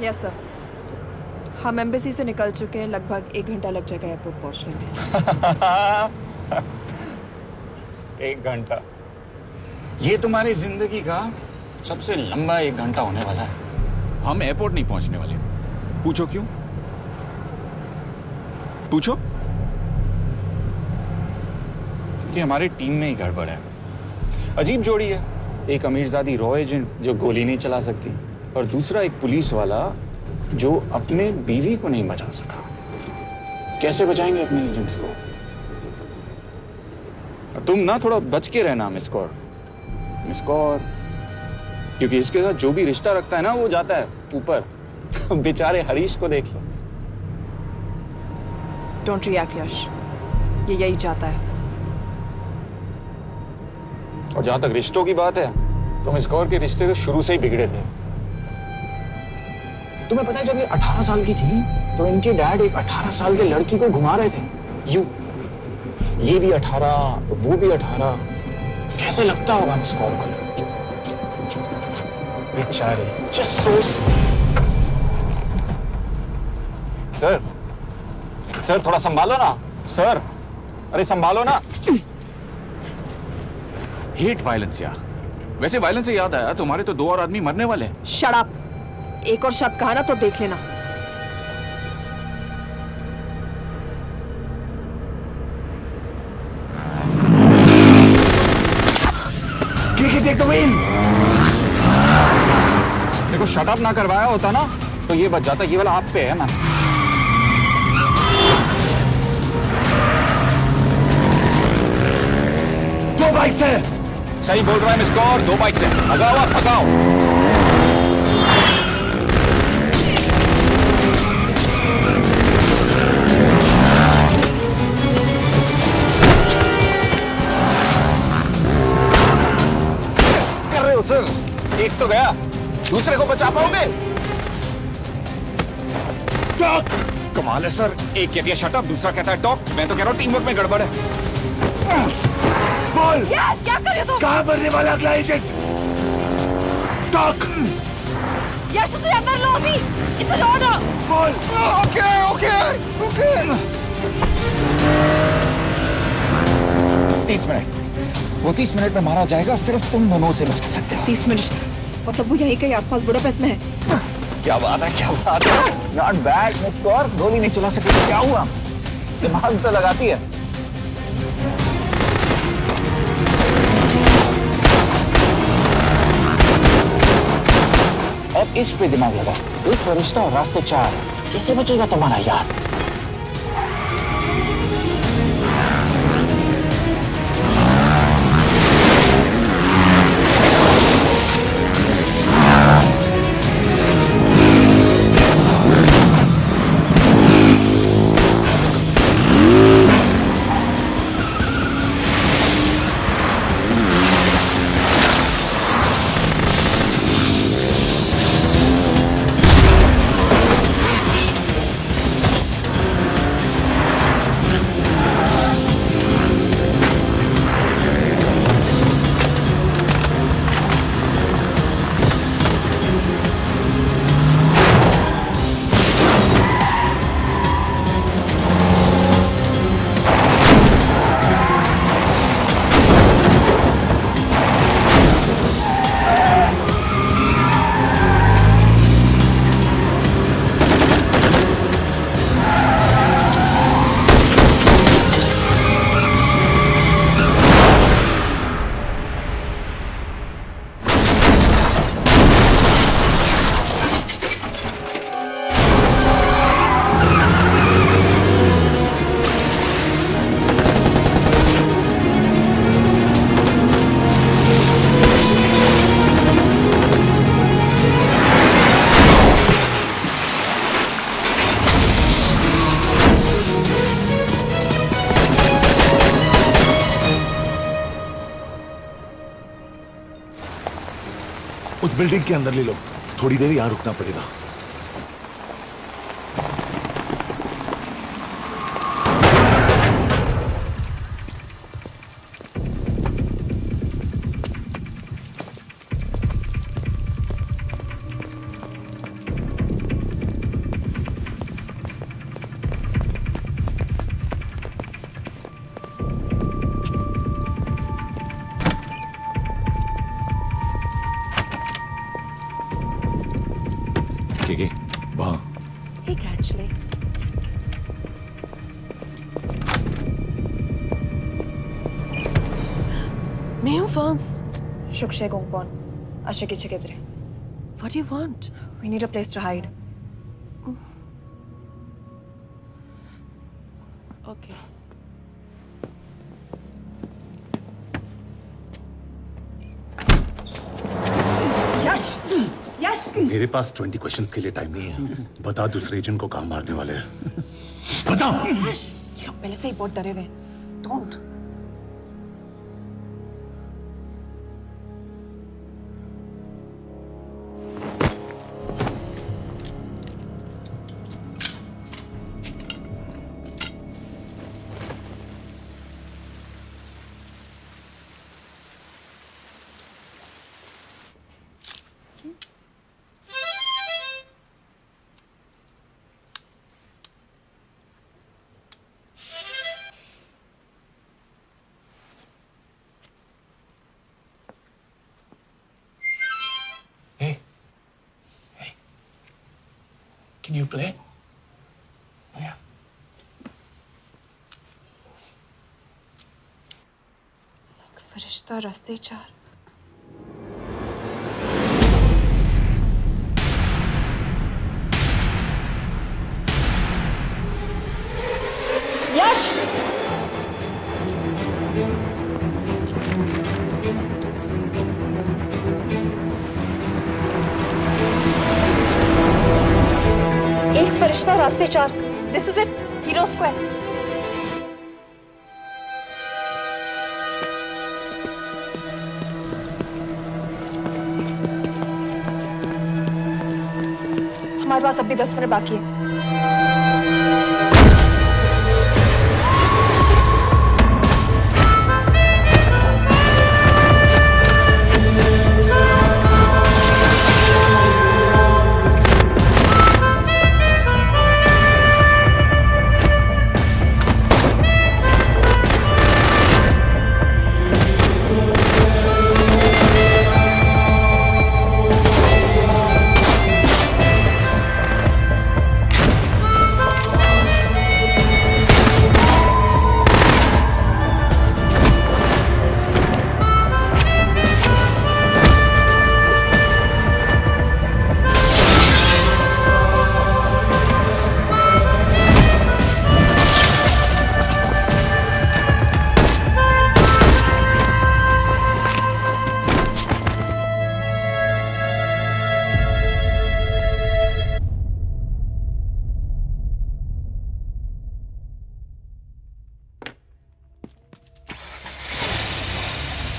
Speaker 13: यस सर, हम एम्बेसी से निकल चुके हैं। लगभग 1 घंटा लग जाएगा एयरपोर्ट पहुंचने में।
Speaker 14: 1 घंटा? ये तुम्हारी जिंदगी का सबसे लंबा 1 घंटा होने वाला है। हम एयरपोर्ट नहीं पहुंचने वाले। पूछो क्यों? पूछो। क्योंकि हमारी टीम में ही गड़बड़ है। अजीब जोड़ी है, एक अमीरजादी रॉ एजेंट जो गोली नहीं चला सकती, और दूसरा एक पुलिस वाला जो अपने बीवी को नहीं बचा सका। कैसे बचाएंगे अपने एजेंट्स को? तुम ना थोड़ा बच के रहना मिस कौर, क्योंकि इसके साथ जो भी रिश्ता रखता है ना वो जाता है ऊपर। बेचारे हरीश को देख लो।
Speaker 13: डोंट रिएक्ट यश, ये यही चाहता है।
Speaker 14: और जहां तक रिश्तों की बात है तो मिस कौर के रिश्ते तो शुरू से ही बिगड़े थे। तुम्हें पता है जब ये 18 साल की थी तो इनके डैड एक 18 साल के लड़की को घुमा रहे थे यूं, ये भी 18 वो भी 18। कैसे लगता होगा मिस कौर को? बेचारे जस्ट सो। सर थोड़ा संभालो ना सर, अरे संभालो ना।
Speaker 6: हेट वायलेंस यार। वैसे वायलेंस से याद आया, तुम्हारे तो 2 और आदमी मरने वाले हैं।
Speaker 13: शट अप, एक और शब्द कहा ना तो देख लेना।
Speaker 14: देखो शट अप ना करवाया होता ना तो ये बच जाता। ये वाला आप पे है मैम।
Speaker 7: दो बाइक से।
Speaker 14: सही बोल रहा है मिस कौर, 2 बाइक से। भगाओ आप, भगाओ। कर रहे हो सर? एक तो गया, दूसरे को बचा पाओगे? कमाल है सर, एक कहती है शट अप, दूसरा कहता है टॉप। मैं तो कह रहा हूँ टीम वर्क में गड़बड़ है।
Speaker 7: बोल
Speaker 13: यस, क्या कर रहे हो तुम?
Speaker 7: कहाँ मरने वाला अगला एजेंट? टॉक।
Speaker 13: यश से अंदर लो अभी, इट्स एन ऑर्डर।
Speaker 7: बोल।
Speaker 14: Okay okay okay. 30 मिनट, वो 30 मिनट में मारा जाएगा, सिर्फ तुम दोनों से बच सकते हो।
Speaker 13: 30 मिनट मतलब वो यहीं कहीं आसपास बुडापेस्ट में है।
Speaker 14: क्या बात है, क्या बात है। नॉट बैड मिस कौर, गोली नहीं चला सकती तो क्या हुआ? दिमाग तो लगाती है। अब इस पे दिमाग लगा। एक फरिश्ता और रास्ते 4, कैसे बचेगा तुम्हारा यार?
Speaker 7: उस बिल्डिंग के अंदर ले लो, थोड़ी देर यहां रुकना पड़ेगा। वहां
Speaker 13: actually. Mayo Vance. Shukshay Gongpon. Ashiki Chikidre. What do you want? We need a place to hide. Okay.
Speaker 16: मेरे पास 20 क्वेश्चंस के लिए टाइम नहीं है। बता दूसरे एजेंट को कहाँ मारने वाले हैं। बता।
Speaker 13: ये लोग पहले से ही बहुत डरे हुए हैं। Don't.
Speaker 14: Can you play? Yeah.
Speaker 13: एक फरिश्ता रास्ते चार। यश! एक फरिश्ता रास्ते चार। This is it, hero square. हमारे पास अभी 10 मिनट बाकी है।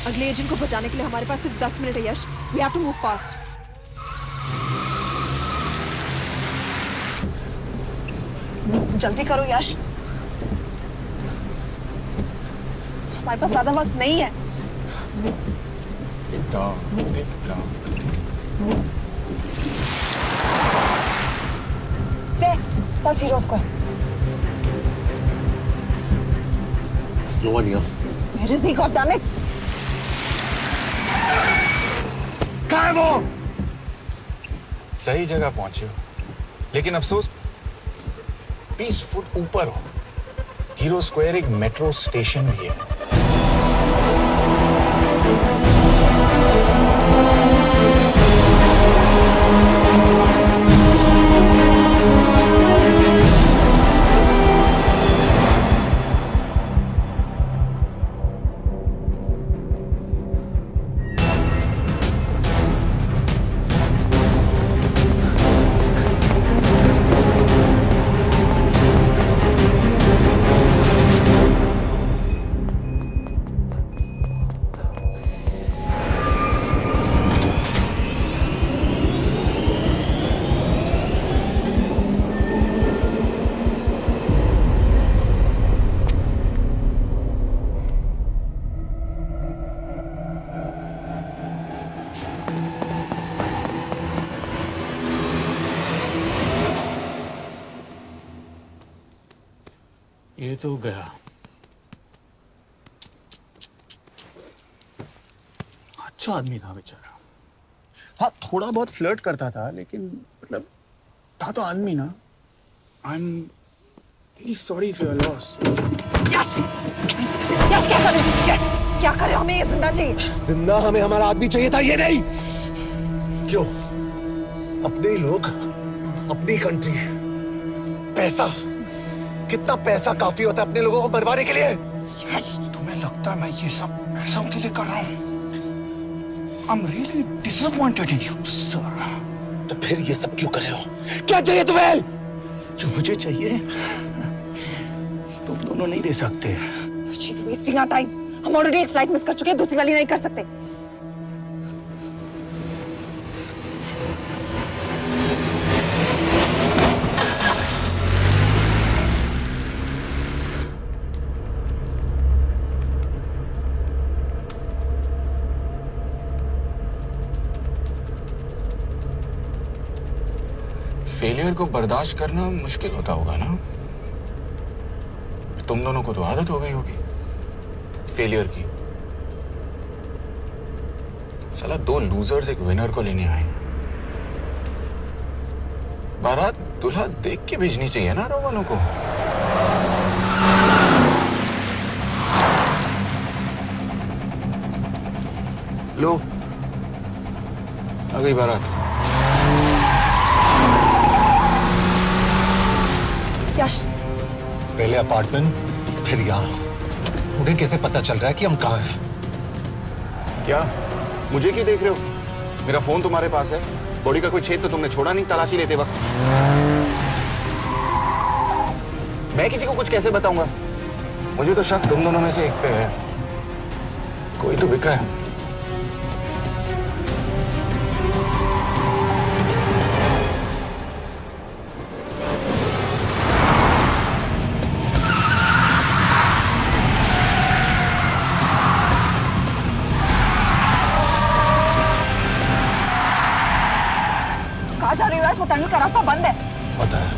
Speaker 13: अगले एजेंट को बचाने के लिए हमारे पास सिर्फ 10 मिनट है Yash. We have to move fast. जल्दी करो यश, हमारे पास ज्यादा वक्त नहीं है। That's Hero Square.
Speaker 16: There's no one here.
Speaker 13: Where is he? God damn it!
Speaker 14: कहाँ है वो? सही जगह पहुंचे हो, लेकिन अफसोस 20 फुट ऊपर हो। हीरो स्क्वायर एक मेट्रो स्टेशन भी है। ये तो गया। अच्छा आदमी था बेचारा। हाँ, थोड़ा बहुत फ्लर्ट करता था, लेकिन मतलब था तो आदमी ना। I am really sorry for your loss.
Speaker 13: Yash! Yash क्या करे? यश क्या करे? हमें ये जिंदा चाहिए।
Speaker 16: जिंदा हमें हमारा आदमी चाहिए था, ये नहीं। क्यों? अपने ही लोग, अपनी कंट्री, पैसा। कितना पैसा काफी होता है अपने लोगों को मरवाने के लिए?
Speaker 14: यस, तुम्हें लगता है मैं ये सब पैसों के लिए कर रहा हूँ? I'm really disappointed in you, sir.
Speaker 16: तो फिर ये सब क्यों कर रहे हो? क्या चाहिए तुम्हें?
Speaker 4: जो मुझे चाहिए तुम दोनों नहीं दे सकते।
Speaker 13: She's wasting our time. हम ऑलरेडी एक फ्लाइट मिस कर चुके हैं, दूसरी वाली नहीं कर सकते।
Speaker 14: फेलियर को बर्दाश्त करना मुश्किल होता होगा ना? तुम दोनों को तो आदत हो गई होगी फेलियर की। साला 2 लूजर्स एक विनर को लेने आए। बारात दूल्हा देख के भेजनी चाहिए ना रो वालों को। लो आ गई बारात।
Speaker 13: यश,
Speaker 16: पहले अपार्टमेंट, फिर यहाँ। उन्हें कैसे पता चल रहा है कि हम कहाँ हैं?
Speaker 14: क्या मुझे क्यों देख रहे हो? मेरा फोन तुम्हारे पास है। बॉडी का कोई छेद तो तुमने छोड़ा नहीं तलाशी लेते वक्त। मैं किसी को कुछ कैसे बताऊंगा? मुझे तो शक तुम दोनों में से एक पे है। कोई तो बिका है।
Speaker 13: कहाँ जा रही हो यश? वो टनल का रास्ता बंद है।
Speaker 16: पता है।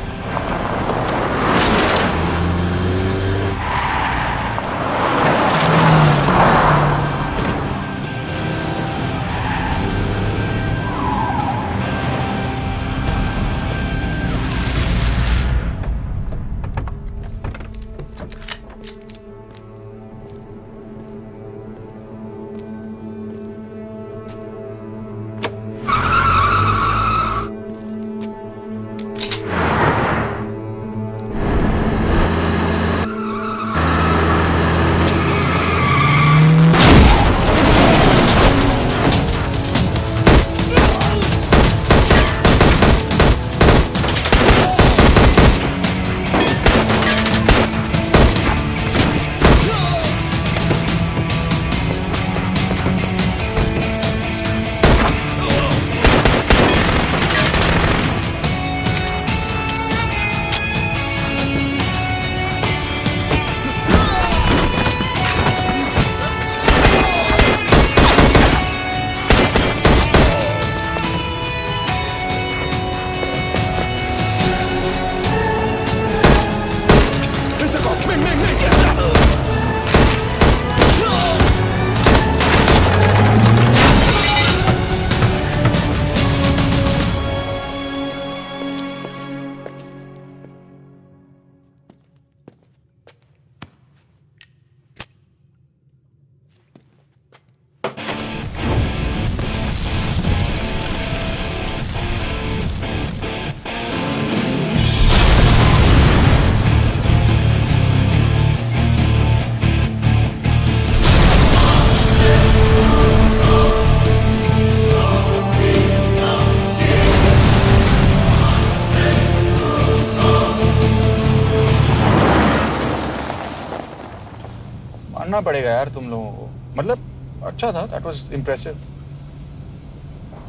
Speaker 14: मानना पड़ेगा यार तुम लोगों को। मतलब अच्छा था, दैट वाज इम्प्रेसिव।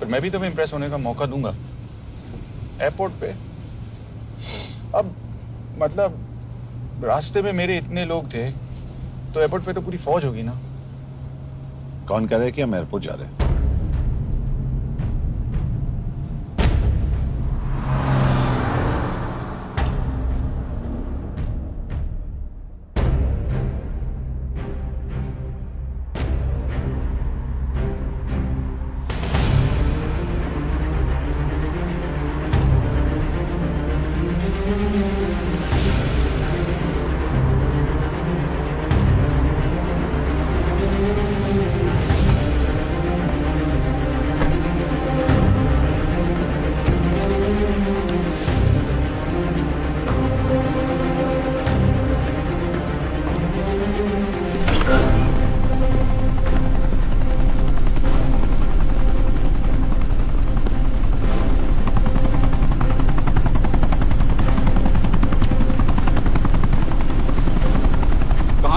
Speaker 14: पर मैं भी तुम्हें इम्प्रेस होने का मौका दूंगा एयरपोर्ट पे। अब मतलब रास्ते में मेरे इतने लोग थे तो एयरपोर्ट पे तो पूरी फौज होगी ना।
Speaker 3: कौन कह रहा है कि हम एयरपोर्ट जा रहे हैं?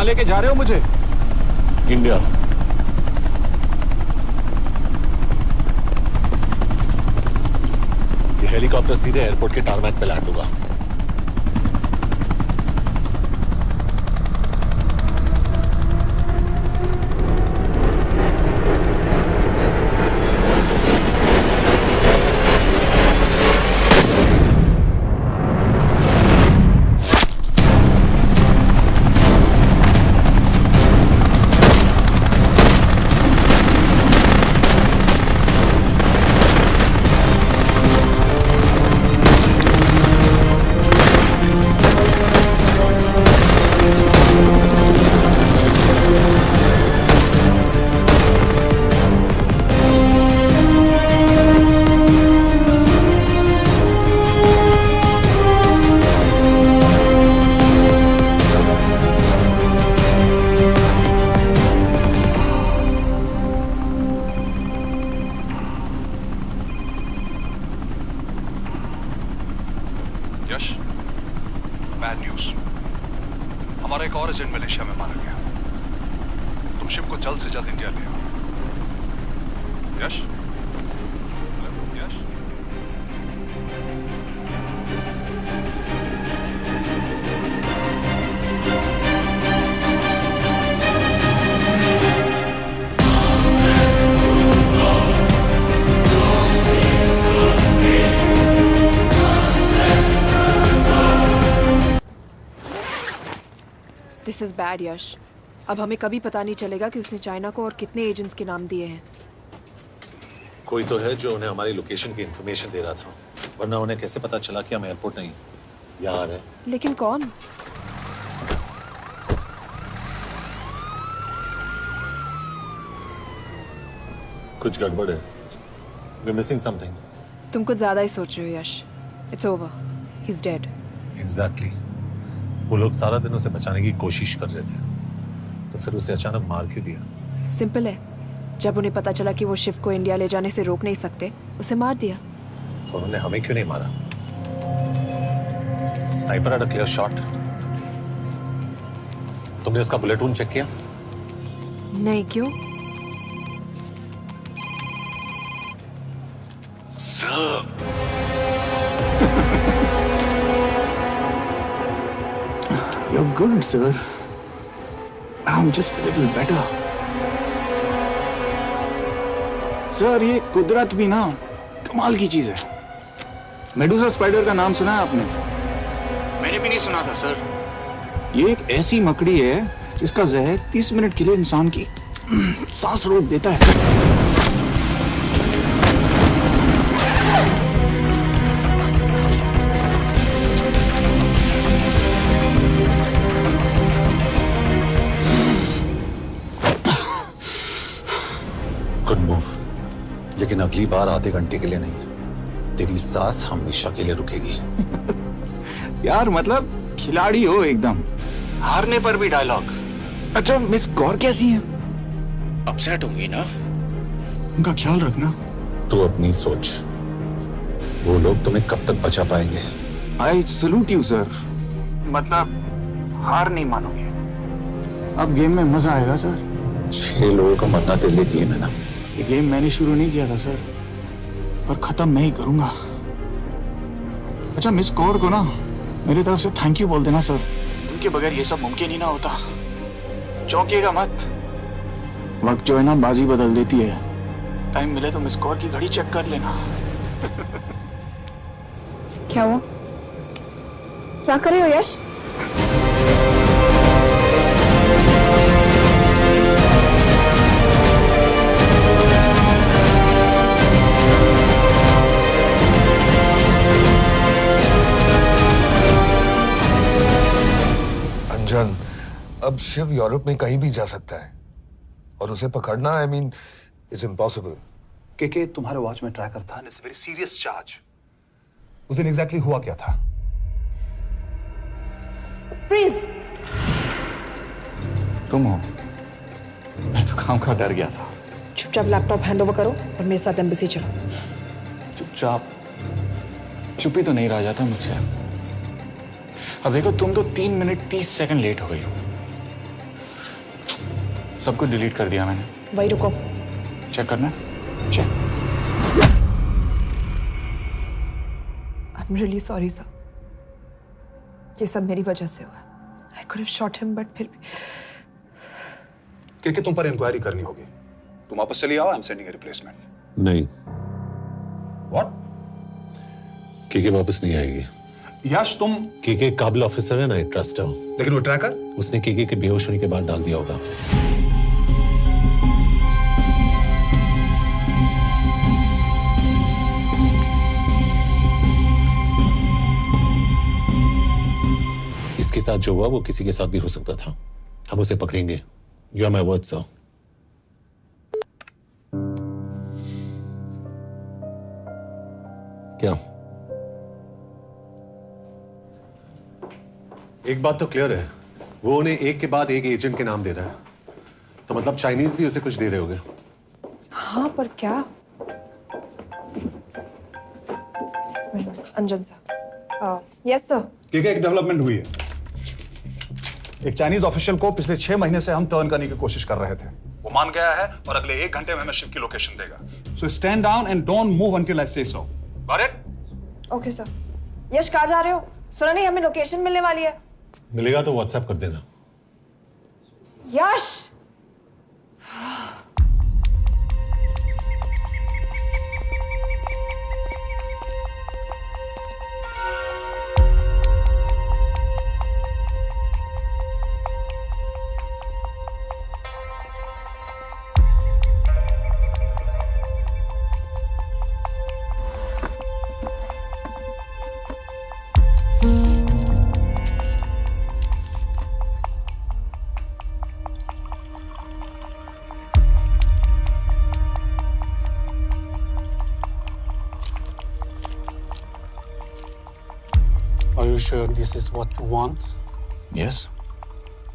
Speaker 14: कहाँ लेके जा रहे हो मुझे?
Speaker 3: इंडिया। ये हेलीकॉप्टर सीधे एयरपोर्ट के टारमैक पे लैंड होगा।
Speaker 6: यश, बैड न्यूज। हमारा एक और एजेंट मलेशिया में मारा गया। तुम शिप को जल्द से जल्द इंडिया ले आओ। यश, यश,
Speaker 13: दिस इज बैड यश। अब हमें कभी पता नहीं चलेगा कि उसने चाइना को और कितने एजेंट्स के नाम दिए हैं।
Speaker 3: कोई तो है जो उन्हें हमारी लोकेशन की इंफॉर्मेशन दे रहा था, वरना उन्हें कैसे पता चला कि हम एयरपोर्ट नहीं यहाँ आ रहे हैं?
Speaker 13: लेकिन कौन?
Speaker 3: कुछ गड़बड़ है। We're missing something.
Speaker 13: तुम कुछ ज्यादा ही सोच रहे हो Yash. It's over, he is dead.
Speaker 3: Exactly. वो लोग सारा दिन उसे बचाने की कोशिश कर रहे थे, तो फिर उसे अचानक मार क्यों दिया?
Speaker 13: सिंपल है, जब उन्हें पता चला कि वो शिव को इंडिया ले जाने से रोक नहीं सकते, उसे मार दिया।
Speaker 3: तो उन्होंने हमें क्यों नहीं मारा? Sniper had a clear shot. तुमने उसका बुलेट वूंड चेक किया?
Speaker 13: नहीं, क्यों?
Speaker 14: You're good, sir. I'm just a little better. Sir, ये कुदरत भी ना कमाल की चीज है। मेडुसा स्पाइडर का नाम सुना है आपने? मैंने भी नहीं सुना था सर। ये एक ऐसी मकड़ी है जिसका जहर 30 मिनट के लिए इंसान की सांस रोक देता है।
Speaker 3: गुड मूव, लेकिन अगली बार आधे घंटे के लिए नहीं, तेरी सांस हमेशा के लिए रुकेगी।
Speaker 14: यार मतलब खिलाड़ी हो एकदम, हारने पर भी डायलॉग। अच्छा, मिस कौर कैसी हैं? अपसेट होंगी ना, उनका ख्याल रखना।
Speaker 3: तू अपनी सोच, वो लोग तुम्हें कब तक बचा पाएंगे?
Speaker 14: I salute you sir. मतलब हार नहीं मानोगे। अब गेम में मजा आएगा सर।
Speaker 3: 6 लोगों का मरना तेरे लिए गेम है ना?
Speaker 14: ये गेम मैंने शुरू नहीं किया था सर, पर खत्म मैं ही करूंगा। अच्छा, मिस कौर को ना मेरी तरफ से थैंक यू बोल देना सर। उनके बगैर ये सब मुमकिन ही ना होता। चौंकिएगा मत, वक्त जो है ना बाजी बदल देती है। टाइम मिले तो मिस कौर की घड़ी चेक कर लेना।
Speaker 13: क्या हुआ? क्या कर रहे हो यश?
Speaker 2: अंजन, अब शिव यूरोप में कहीं भी जा सकता है और उसे पकड़ना, आई मीन, इज इम्पॉसिबल।
Speaker 6: के तुम्हारे वॉच में ट्रैकर था, इट्स वेरी सीरियस चार्ज। उस दिन एग्जैक्टली हुआ क्या था?
Speaker 13: प्लीज।
Speaker 14: तुम हो? मैं तो काम का डर गया था।
Speaker 13: चुपचाप लैपटॉप हैंड ओवर करो और मेरे साथ एम्बेसी चलो।
Speaker 14: चुपचाप? चुप ही तो नहीं रहा जाता मुझसे। अब देखो, तुम तो 3 मिनट 30 सेकंड लेट हो गई हो। सब कुछ डिलीट कर दिया मैंने।
Speaker 13: वही रुको।
Speaker 14: चेक करना? Check.
Speaker 13: I am really sorry sir, ये सब मेरी वजह से हुआ। I could have shot him but फिर भी।
Speaker 6: क्योंकि तुम पर इंक्वायरी करनी होगी। तुम वापस चली आओ, I am sending A replacement.
Speaker 3: नहीं,
Speaker 6: व्हाट?
Speaker 3: केके वापस नहीं आएगी।
Speaker 6: यश तुम
Speaker 3: केके काबिल ऑफिसर है ना, आई ट्रस्ट है।
Speaker 6: लेकिन वो ट्रैकर
Speaker 3: उसने केके के बेहोश होने के बाद डाल दिया होगा। इसके साथ जो हुआ वो किसी के साथ भी हो सकता था। हम उसे पकड़ेंगे। You are my word sir. क्या? एक बात तो क्लियर है, वो उन्हें एक के बाद एक एजेंट के नाम दे रहा है, तो मतलब चाइनीज भी उसे कुछ दे रहे होंगे।
Speaker 13: हाँ पर क्या? Anjan sir. Yes sir.
Speaker 6: KK एक डेवलपमेंट हुई है। एक चाइनीज ऑफिशियल को पिछले 6 महीने से हम टर्न करने की कोशिश कर रहे थे। वो मान गया है और अगले 1 घंटे में हमें शिप की लोकेशन देगा। So stand down and don't move until I say so. Got it?
Speaker 13: Okay sir. Yash कहाँ जा रहे हो? सुना नहीं हमें लोकेशन मिलने वाली है।
Speaker 3: मिलेगा तो व्हाट्सएप कर देना।
Speaker 13: यश!
Speaker 17: Are you sure this is what you want?
Speaker 14: Yes.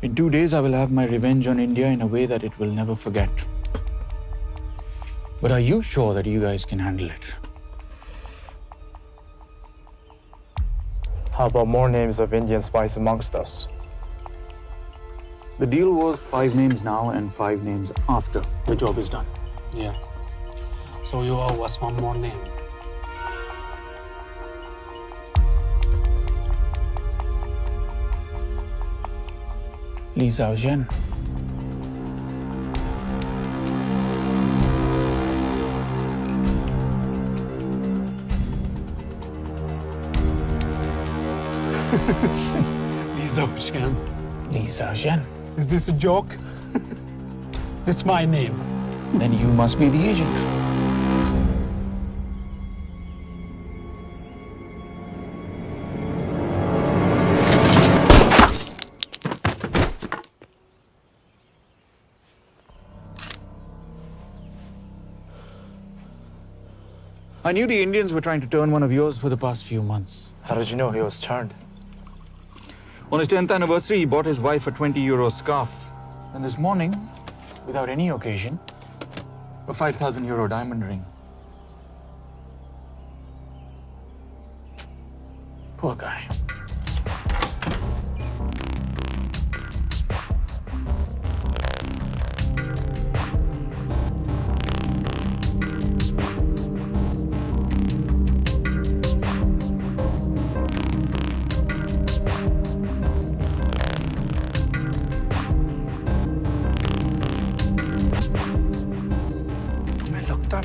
Speaker 14: In 2 days, I will have my revenge on India in a way that it will never forget. But are you sure that you guys can handle it?
Speaker 9: How about more names of Indian spies amongst us?
Speaker 14: The deal was 5 names now and 5 names after the job is done.
Speaker 17: Yeah. So you owe us one more name.
Speaker 14: Li Xiaojian.
Speaker 17: Li Xiaojian.
Speaker 14: Li Xiaojian.
Speaker 17: Is this a joke? That's my name.
Speaker 14: Then you must be the agent. I knew the Indians were trying to turn one of yours for the past few months.
Speaker 9: How did you know he was turned?
Speaker 14: On his 10th anniversary, he bought his wife a 20-euro scarf. And this morning, without any occasion, a 5,000-euro diamond ring. Poor guy.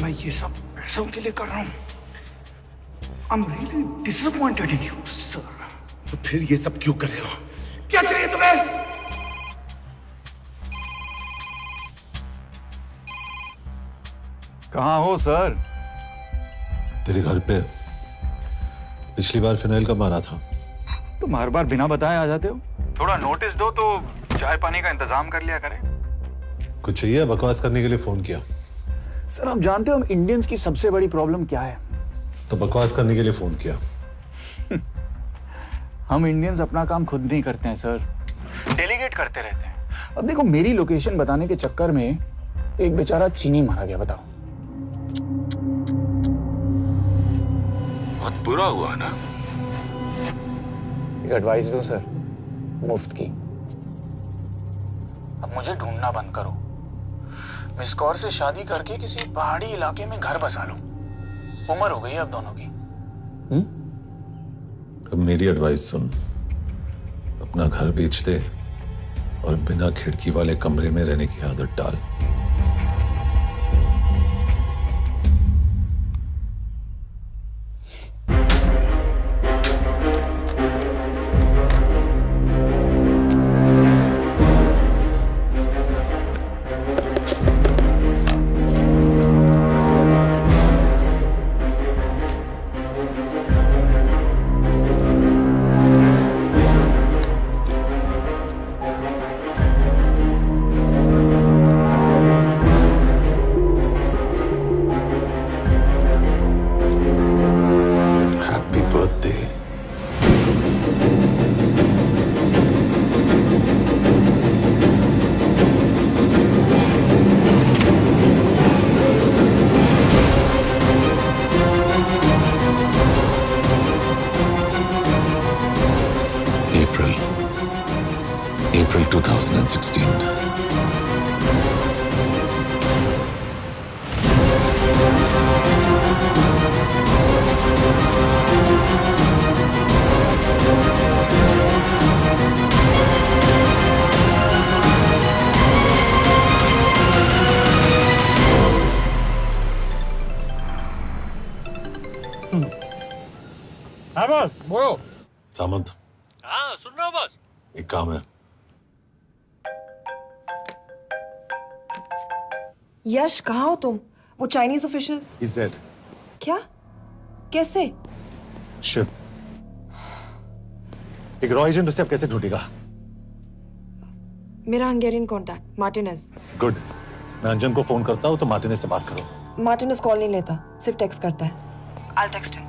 Speaker 7: मैं ये सब पैसों के लिए कर रहा हूँ। I'm really disappointed in you, sir.
Speaker 16: तो फिर ये सब क्यों कर रहे हो?
Speaker 7: क्या चाहिए तुम्हें?
Speaker 14: कहाँ हो सर?
Speaker 3: तेरे घर पे। पिछली बार फिनाइल कब मारा था?
Speaker 14: तुम हर बार बिना बताए आ जाते हो। थोड़ा नोटिस दो तो चाय पानी का इंतजाम कर लिया करें।
Speaker 3: कुछ चाहिए? बकवास करने के लिए फोन किया।
Speaker 14: सर आप जानते हो हम इंडियंस की सबसे बड़ी प्रॉब्लम क्या है?
Speaker 3: तो बकवास करने के लिए फोन किया।
Speaker 14: हम इंडियंस अपना काम खुद नहीं करते हैं सर, डेलीगेट करते रहते हैं। अब देखो मेरी लोकेशन बताने के चक्कर में एक बेचारा चीनी मारा गया, बताओ।
Speaker 3: बहुत बुरा हुआ ना?
Speaker 14: एक एडवाइस दो सर, मुफ्त की। अब मुझे ढूंढना बंद करो मिस कौर से शादी करके किसी पहाड़ी इलाके में घर बसा लो। उम्र हो गई अब दोनों की।
Speaker 3: अब मेरी एडवाइस सुन, अपना घर बेच दे और बिना खिड़की वाले कमरे में रहने की आदत डाल। April 2016.
Speaker 15: हाँ बॉस बोलो।
Speaker 3: सामंत,
Speaker 15: हाँ सुन रहा हूँ बॉस।
Speaker 3: एक काम है।
Speaker 13: यश, कहाँ हो तुम? वो चाइनीज ऑफिशियल
Speaker 16: He's dead.
Speaker 13: क्या? कैसे?
Speaker 16: शिव, एक रॉ एजेंट उसे अब कैसे ढूंढेगा?
Speaker 13: मेरा हंगेरियन कॉन्टैक्ट मार्टिनेज।
Speaker 16: गुड, मैं अंजन को फोन करता हूँ तो मार्टिनेज से बात करो।
Speaker 13: मार्टिनेज कॉल नहीं लेता, सिर्फ टेक्स्ट करता है। I'll text him.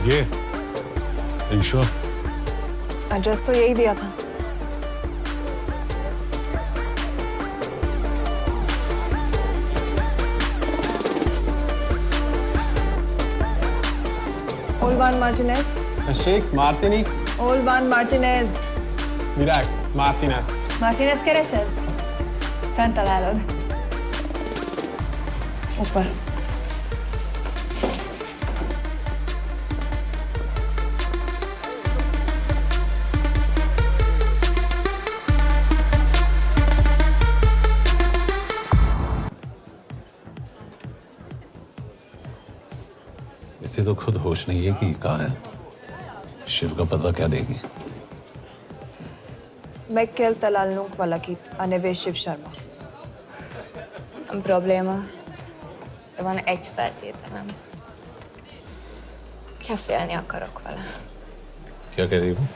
Speaker 3: ये इंश्योर
Speaker 13: एड्रेस तो यही दिया था। Olvan Martinez.
Speaker 15: Sheikh Martini.
Speaker 13: Olvan Martinez.
Speaker 15: Virág Martinez.
Speaker 11: Martinez keresed? Fent találod.
Speaker 13: ऊपर।
Speaker 3: इसे तो खुद होश नहीं है कि कहाँ है। शिव का पता क्या देगी?
Speaker 13: Mekkel találnunk valakit, a neve Shiv Sharma.
Speaker 11: Nem probléma. De van egy feltételem. Kefélni akarok vele.
Speaker 3: क्या कह रही हो?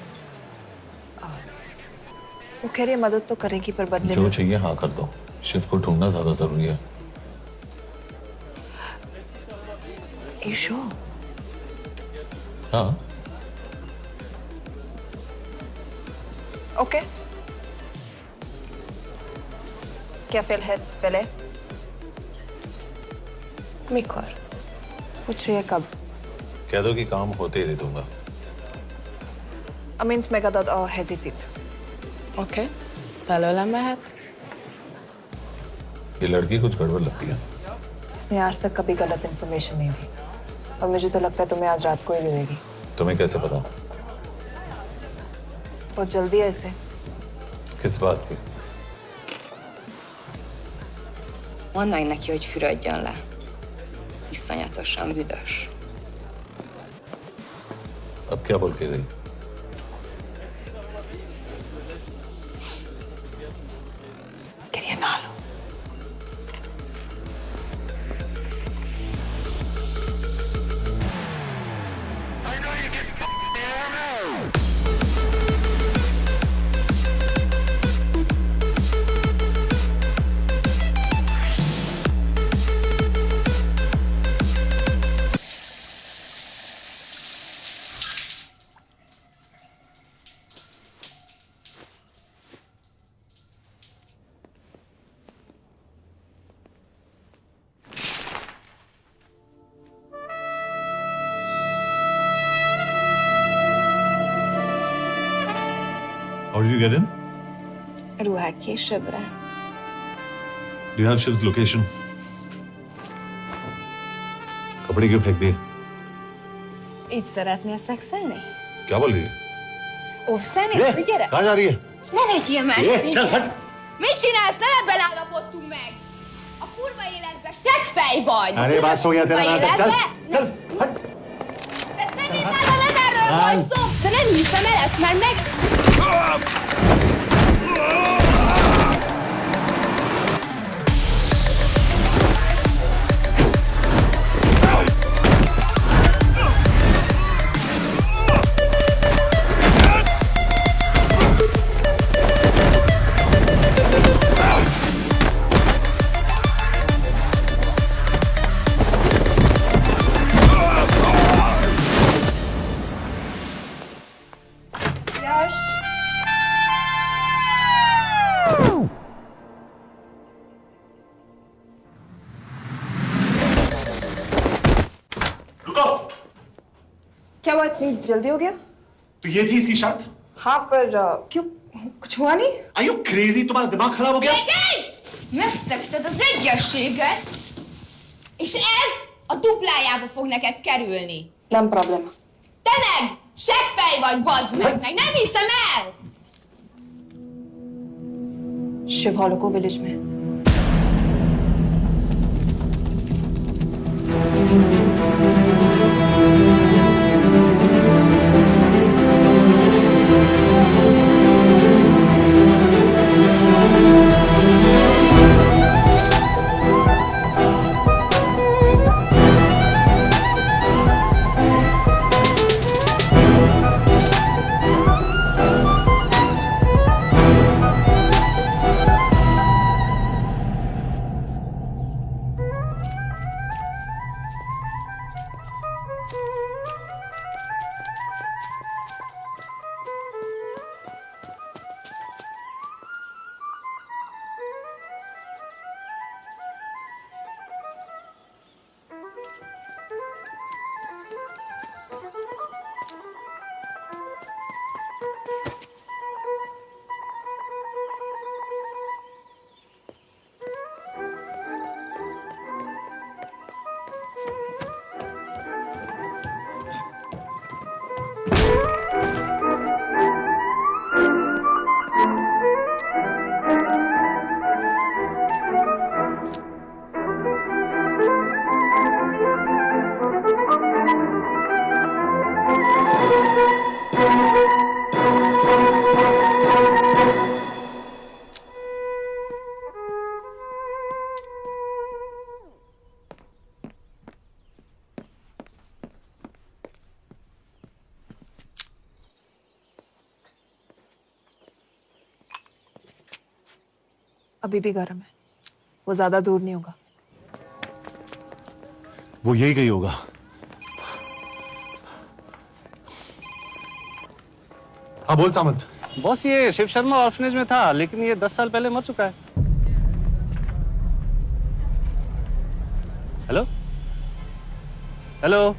Speaker 13: वो कह रही है मदद तो करेगी पर बदले
Speaker 3: जो
Speaker 13: में।
Speaker 3: चाहिए हाँ कर दो। शिव को ढूंढना ज्यादा जरूरी है।
Speaker 13: You sure?
Speaker 3: हाँ।
Speaker 13: Okay. क्या félhetsz bele?
Speaker 11: Mikor?
Speaker 13: पूछ रही है कब?
Speaker 3: कह दो कि काम होते ही दे दूंगा।
Speaker 13: Amint megadod a hezitit.
Speaker 11: Oké. Belőlem mehet?
Speaker 3: ये लड़की कुछ गड़बड़ लगती है।
Speaker 13: इसने आज तक कभी गलत इन्फॉर्मेशन नहीं दी और मुझे तो लगता है तुम्हें आज रात को ही मिलेगी।
Speaker 3: तुम्हें कैसे पता?
Speaker 13: बहुत जल्दी है इसे।
Speaker 3: किस बात की?
Speaker 11: Mondd meg neki, hogy fürödjön le. Iszonyatosan büdös.
Speaker 3: अब क्या बोल के गई?
Speaker 13: Quería nalo.
Speaker 3: get in?
Speaker 11: Ruhák későbbre.
Speaker 3: Do you have Shiv's location? कपड़े क्यों फेंक दिए?
Speaker 11: Így szeretnél szexelni?
Speaker 3: क्या बोल रही है?
Speaker 11: Óvszerni?
Speaker 3: ये,
Speaker 11: Figyelj!
Speaker 3: कहाँ जा रही है?
Speaker 11: Ne legyél már
Speaker 3: ये,
Speaker 11: szíves!
Speaker 3: चल हट!
Speaker 11: Mit csinálsz? Nem ebben állapodtunk meg! A kurva életben seggfej vagy!
Speaker 3: अरे बात हो गया तेरा नाटक, चल! चल, हट!
Speaker 11: De személytelen nem erről van szó! De nem hiszem el, ezt már meg... Yaş!
Speaker 16: रुको।
Speaker 13: क्या हुआ, इतनी जल्दी हो गया?
Speaker 16: तो ये थी इसकी शर्त?
Speaker 13: हाँ, पर क्यों, कुछ हुआ नहीं?
Speaker 16: Are you crazy? तुम्हारा दिमाग खराब हो गया?
Speaker 11: Megszegted az egyességet, és ez a duplájába fog neked kerülni.
Speaker 13: Nem probléma.
Speaker 11: Te meg! Seggfej vagy, bazd meg! Nem hiszem el!
Speaker 13: Shiv Holloko village में। अभी भी गर्म है, वो ज्यादा दूर नहीं होगा।
Speaker 16: वो यही गई होगा। हाँ बोल सामंत।
Speaker 18: बॉस ये शिव शर्मा ऑर्फनेज में था, लेकिन ये 10 साल पहले मर चुका है। Hello hello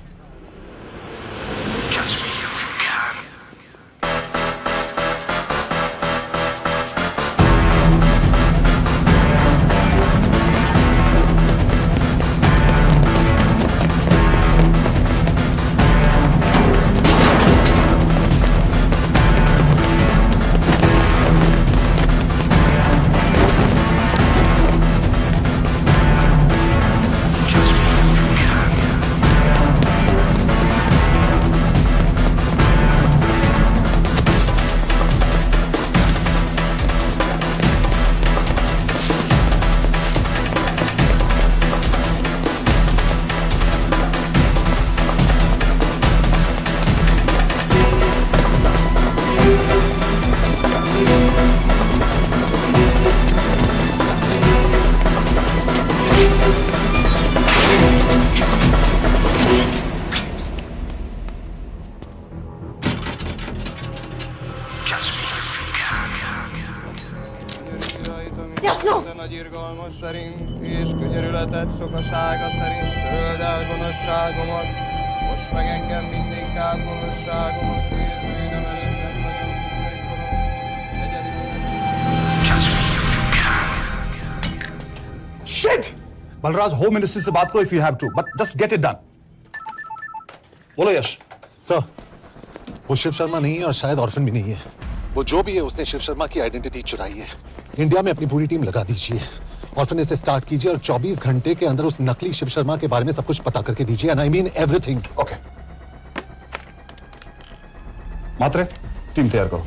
Speaker 13: Jasno!
Speaker 19: Nagy irgalmas szerint, és könyörületed sokasága szerint töröld el gonoszságomat, most meg engem mindinkább gonoszságomat, hogy bűnöm előttem nagyon megkorom.
Speaker 6: Shit! Balraj, home ministry से बात करो if you have to, but just get it done. बोलो यश।
Speaker 16: सर, वो शिव शर्मा नहीं है और शायद ऑर्फन भी नहीं है। वो जो भी है उसने शिव शर्मा की आइडेंटिटी चुराई है। इंडिया में अपनी पूरी टीम लगा दीजिए, ऑर्फनेज से स्टार्ट कीजिए और 24 घंटे के अंदर उस नकली शिव शर्मा के बारे में सब कुछ पता करके दीजिए। And I mean everything.
Speaker 6: Okay. Matre, team तैयार करो।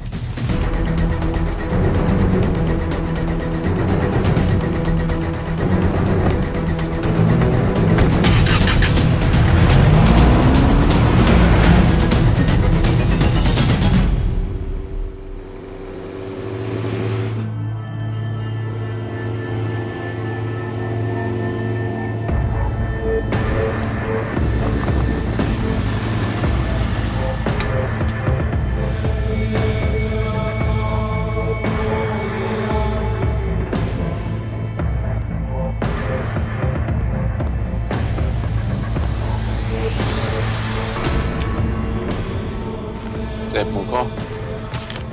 Speaker 14: Szép munka.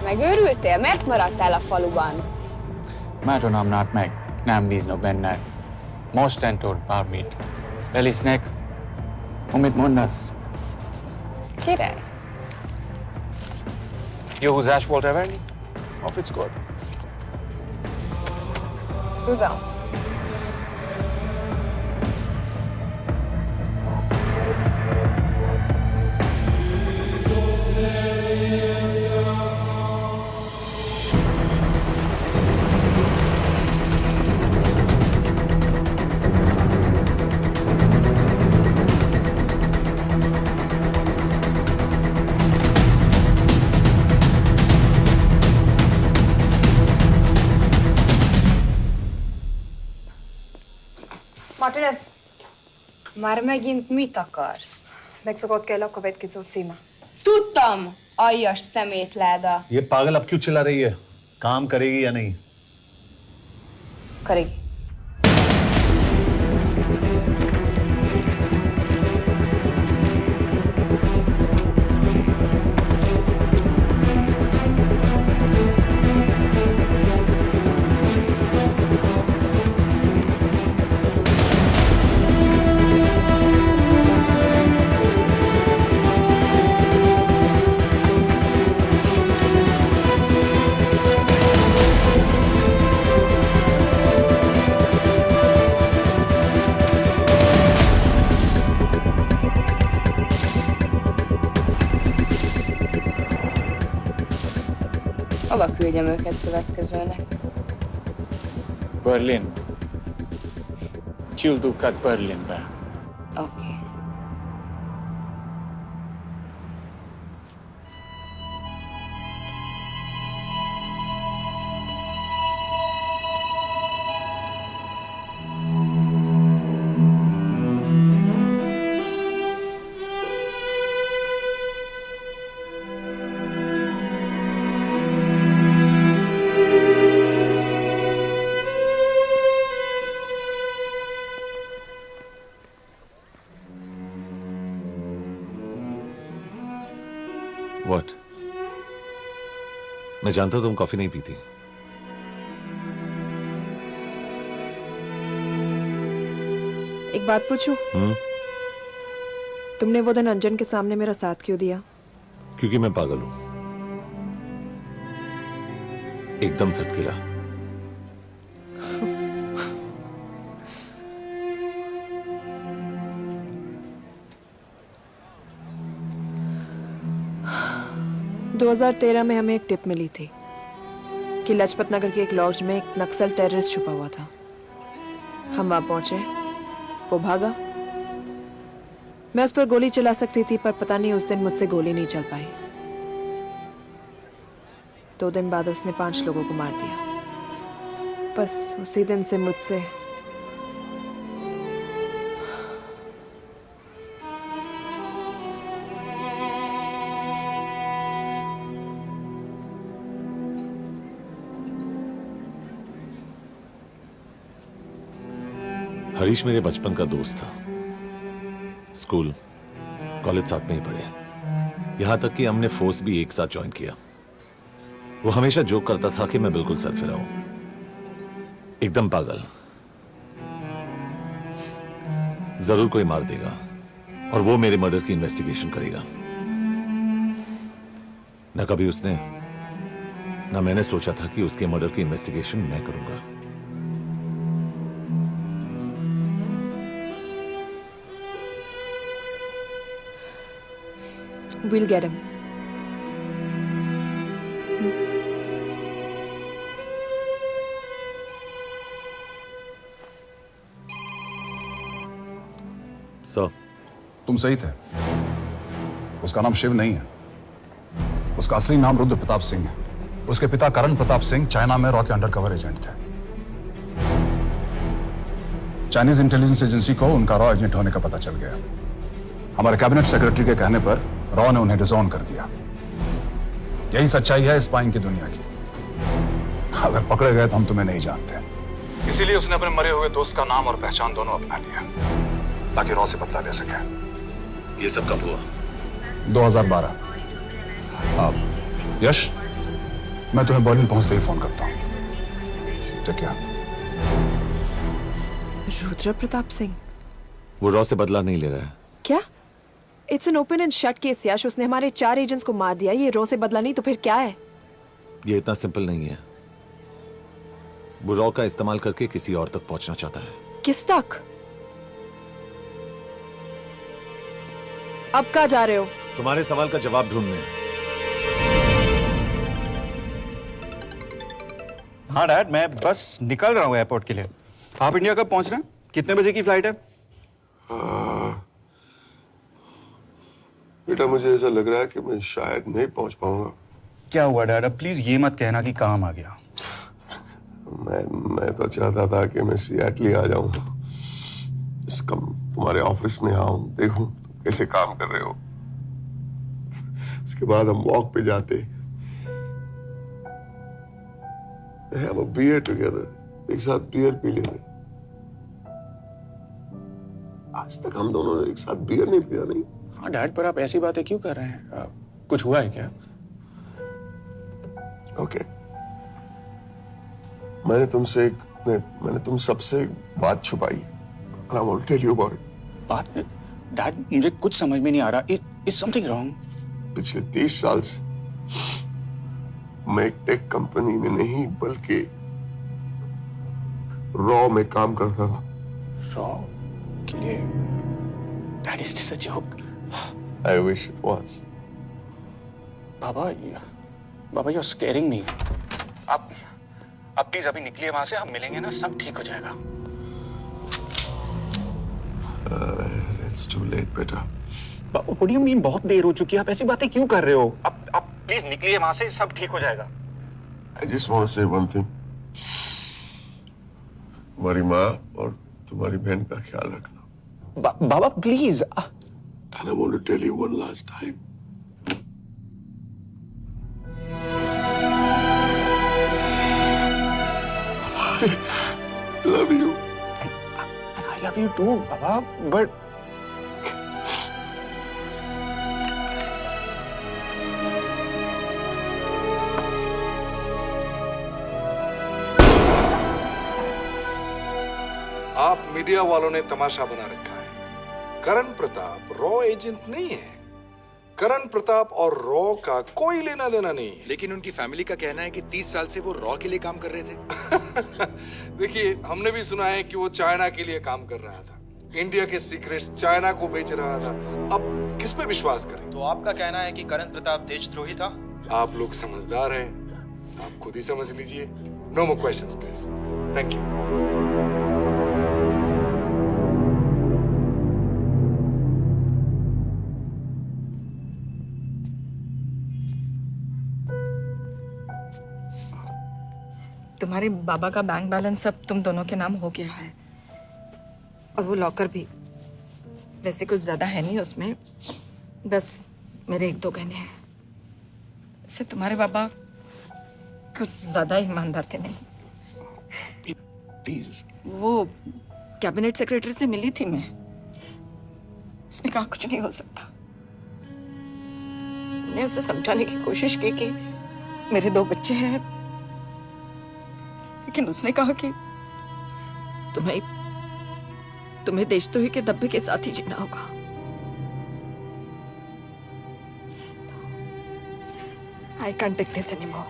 Speaker 11: Megőrültél? Miért maradtál a faluban?
Speaker 14: Mert nem nárt meg. Nem bíznak benned. Mostantól bármit. Elisznek. Amit mondasz.
Speaker 11: Király.
Speaker 14: Jó húzás volt everni? A fickód?
Speaker 11: Tudom.
Speaker 13: Martinez,
Speaker 11: Már megint mit akarsz?
Speaker 13: megszokott kell a következő címe.
Speaker 11: Tudtam, aljas szemétláda.
Speaker 3: ये पागल अब क्यों चिल्ला रही है? काम करेगी या नहीं?
Speaker 13: करेगी।
Speaker 11: Hova küldjem őket következőnek?
Speaker 14: Berlin. Küldőket Berlinbe.
Speaker 11: Oké.
Speaker 3: What? मैं जानता तुम कॉफी नहीं पीती।
Speaker 13: एक बात पूछूं? तुमने वो दिन अंजन के सामने मेरा साथ क्यों दिया?
Speaker 3: क्योंकि मैं पागल हूं, एकदम सटकेला।
Speaker 13: – 2013 में हमें एक टिप मिली थी कि लाजपत नगर के एक लॉज में एक नक्सल टेररिस्ट छुपा हुआ था। हम वहां पहुंचे, वो भागा। मैं उस पर गोली चला सकती थी, पर पता नहीं उस दिन मुझसे गोली नहीं चल पाई। 2 दिन बाद उसने 5 लोगों को मार दिया। बस उसी दिन से मुझसे
Speaker 3: हरीश मेरे बचपन का दोस्त था। स्कूल, कॉलेज साथ में ही पढ़े। यहां तक कि हमने फोर्स भी एक साथ ज्वाइन किया। वो हमेशा जोक करता था कि मैं बिल्कुल सरफिरा हूं, एकदम पागल। जरूर कोई मार देगा और वो मेरे मर्डर की इन्वेस्टिगेशन करेगा। न कभी उसने, न मैंने सोचा था कि उसके मर्डर की इन्वेस्टिगेशन मैं करूंगा।
Speaker 13: We'll get him.
Speaker 3: सर,
Speaker 6: तुम सही थे। उसका नाम शिव नहीं है, उसका असली नाम रुद्र प्रताप सिंह है। उसके पिता करण प्रताप सिंह चाइना में रॉ के अंडरकवर एजेंट थे। चाइनीज इंटेलिजेंस एजेंसी को उनका रॉ एजेंट होने का पता चल गया। हमारे कैबिनेट सेक्रेटरी के कहने पर रॉ ने उन्हें डिसऑन कर दिया। यही सच्चाई है स्पाइंग की दुनिया की। अगर पकड़े गए तो हम तुम्हें नहीं जानते, इसीलिए उसने अपने मरे हुए दोस्त का नाम और पहचान दोनों अपना लिया ताकि रॉ से बदला ले सके।
Speaker 3: ये सब कब हुआ?
Speaker 6: 2012। अब यश, मैं तुम्हें बर्लिन पहुंचते ही फोन करता हूं। ठीक है।
Speaker 13: रुद्र प्रताप सिंह
Speaker 3: वो रॉ से बदला नहीं ले रहा है।
Speaker 13: क्या? It's an open and shut case Yash. उसने हमारे 4 एजेंट्स को मार दिया। ये रॉ से बदला नहीं तो फिर क्या है?
Speaker 3: ये इतना सिंपल नहीं है। वो रॉ का इस्तेमाल करके किसी और तक पहुंचना चाहता है।
Speaker 13: किस तक? अब कहाँ जा रहे हो?
Speaker 3: तुम्हारे सवाल का जवाब ढूंढने।
Speaker 14: हाँ डैड, मैं बस निकल रहा हूँ एयरपोर्ट के लिए। आप इंडिया कब पहुंच रहे हैं? कितने बजे की फ्लाइट है?
Speaker 2: बेटा, मुझे ऐसा लग रहा है कि मैं शायद नहीं पहुंच पाऊंगा।
Speaker 14: क्या हुआ डैड? अब प्लीज ये मत कहना कि काम आ गया।
Speaker 2: मैं तो चाहता था कि मैं सिएटल आ जाऊं, तुम्हारे ऑफिस में आऊं, देखूं कैसे काम कर रहे हो। उसके बाद हम वॉक पे जाते, have a beer together, एक साथ बियर पी लेते। आज तक हम दोनों ने एक साथ बियर नहीं पिया। नहीं।
Speaker 14: हाँ डैड, पर आप ऐसी बातें क्यों कर रहे हैं? कुछ हुआ है क्या?
Speaker 2: ओके। मैंने तुम सबसे एक बात छुपाई। And I want to tell you about it.
Speaker 14: बात? डैड, मुझे कुछ समझ में नहीं आ रहा। Is something wrong?
Speaker 2: पिछले 30 साल से मैं एक टेक कंपनी में नहीं बल्कि रॉ में काम करता था।
Speaker 14: रॉ के लिए? That is just a joke.
Speaker 2: I wish it was.
Speaker 14: Baba, you're scaring me. आप प्लीज अभी निकलिए वहां से। आप मिलेंगे ना, सब ठीक हो जाएगा।
Speaker 2: It's too late, बेटा।
Speaker 14: What do you mean बहुत देर हो चुकी है? आप ऐसी बातें क्यों कर रहे हो? आप प्लीज निकलिए वहां से, सब ठीक हो जाएगा।
Speaker 2: I just want to say one thing. तुम्हारी माँ और तुम्हारी बहन का ख्याल रखना।
Speaker 14: बाबा please.
Speaker 2: And I want to tell you one last time. I love you.
Speaker 14: I love you too, Baba, but
Speaker 20: आप मीडिया वालों ने तमाशा बना रखा है। करण प्रताप रॉ एजेंट नहीं है। करण प्रताप और रॉ का कोई लेना देना नहीं है।
Speaker 21: लेकिन उनकी फैमिली का कहना है कि 30 साल से वो रॉ के लिए काम कर रहे थे।
Speaker 20: देखिए, हमने भी सुना है कि वो चाइना के लिए काम कर रहा था, इंडिया के सीक्रेट्स चाइना को बेच रहा था। अब किस पे विश्वास करें?
Speaker 21: तो आपका कहना है कि करण प्रताप देशद्रोही था?
Speaker 20: आप लोग समझदार हैं, आप खुद ही समझ लीजिए। No more questions please. Thank you.
Speaker 11: तुम्हारे बाबा का बैंक बैलेंस सब तुम दोनों के नाम हो गया है, और वो लॉकर भी। वैसे कुछ ज्यादा है नहीं उसमें, बस मेरे 1-2 गहने हैं। इससे तुम्हारे बाबा कुछ ज्यादा ईमानदार थे नहीं।
Speaker 14: प्लीज।
Speaker 11: वो कैबिनेट सेक्रेटरी से मिली थी मैं, उसने कहा कुछ नहीं हो सकता। मैंने उसे समझाने की कोशिश की कि मेरे 2 बच्चे हैं, लेकिन उसने कहा कि तुम्हें देशद्रोही के धब्बे के साथ ही जीना होगा। I can't take this anymore.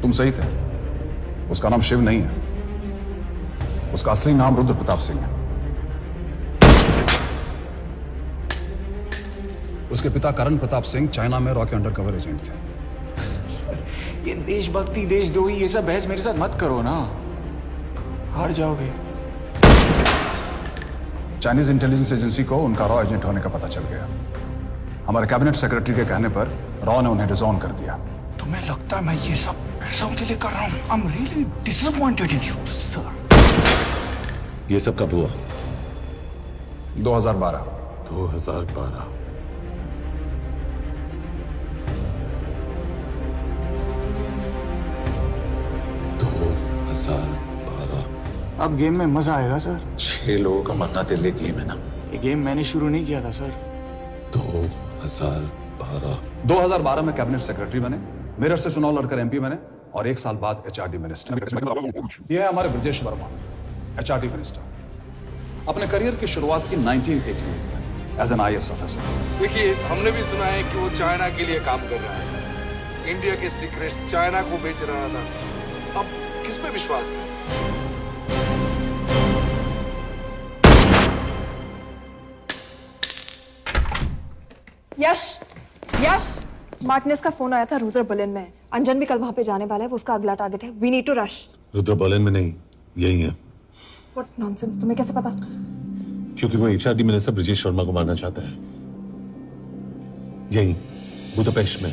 Speaker 6: तुम सही थे। उसका नाम शिव नहीं है, उसका असली नाम रुद्र प्रताप सिंह है। उसके पिता करण प्रताप सिंह चाइना में रॉ के अंडरकवर एजेंट थे।
Speaker 14: ये देशभक्ति देशद्रोही ये सब बहस मेरे साथ मत करो ना, हार जाओगे।
Speaker 6: चाइनीज इंटेलिजेंस एजेंसी को उनका रॉ एजेंट होने का पता चल गया। हमारे कैबिनेट सेक्रेटरी के कहने पर रॉ ने उन्हें डिसऑन कर दिया।
Speaker 20: तुम्हें लगता है मैं ये सब पैसों के लिए कर रहा हूँ? I'm really disappointed in you, sir.
Speaker 3: ये सब कब हुआ?
Speaker 6: 2012।
Speaker 3: 2012।
Speaker 14: अब गेम में मजा आएगा सर।
Speaker 3: 6 लोगों का मरना तेरे लिए गेम है ना?
Speaker 14: ये गेम मैंने शुरू नहीं किया था सर।
Speaker 3: 2012।
Speaker 6: 2012 में कैबिनेट सेक्रेटरी बने, मेरठ से चुनाव लड़कर एमपी बने और 1 साल बाद एचआरडी मिनिस्टर। ये है हमारे ब्रजेश वर्मा, एचआरडी मिनिस्टर। अपने करियर की शुरुआत की 1980 में एज एन IAS ऑफिसर।
Speaker 20: देखिए, हमने भी सुना है कि वो चाइना के लिए काम कर रहा है, इंडिया के सीक्रेट्स चाइना को बेच रहा था। अब किस पे विश्वास करें?
Speaker 13: यश, यश, मार्टिनेज का फोन आया था रुद्र बर्लिन में। अंजन भी कल वहां पे जाने वाला है, वो उसका अगला टारगेट है। We need to rush.
Speaker 3: Rudra Berlin में नहीं, यही है।
Speaker 13: व्हाट नॉनसेंस, तुम्हें कैसे पता?
Speaker 3: क्योंकि वो एचआरडी मिनिस्टर ब्रजेश शर्मा को मारना चाहता है, यही बुदापेस्ट में।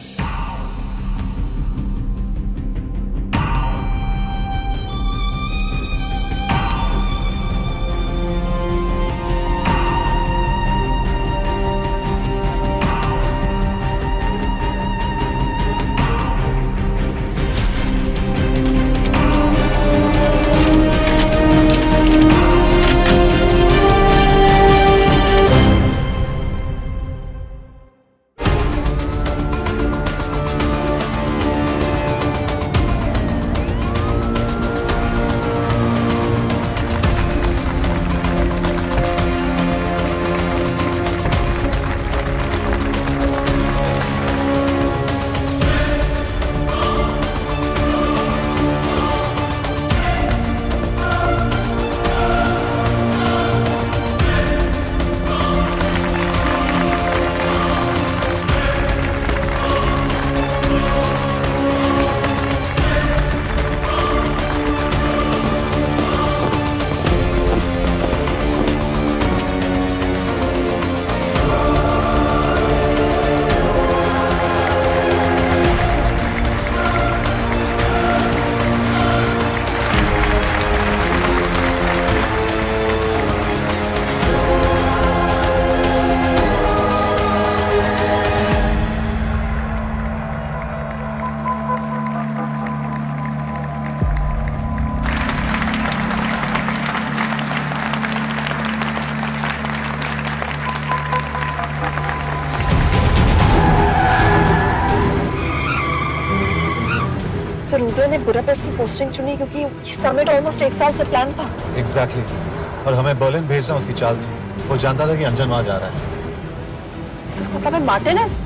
Speaker 13: तो रुद्र ने बुडापेस्ट की पोस्टिंग चुनी क्योंकि ये समिट ऑलमोस्ट 1 साल से प्लान था।
Speaker 3: एग्जैक्टली। और हमें बर्लिन भेजना उसकी चाल थी। वो जानता था कि अंजन वहां जा रहा है।
Speaker 13: इसका मतलब है मार्टिनेज?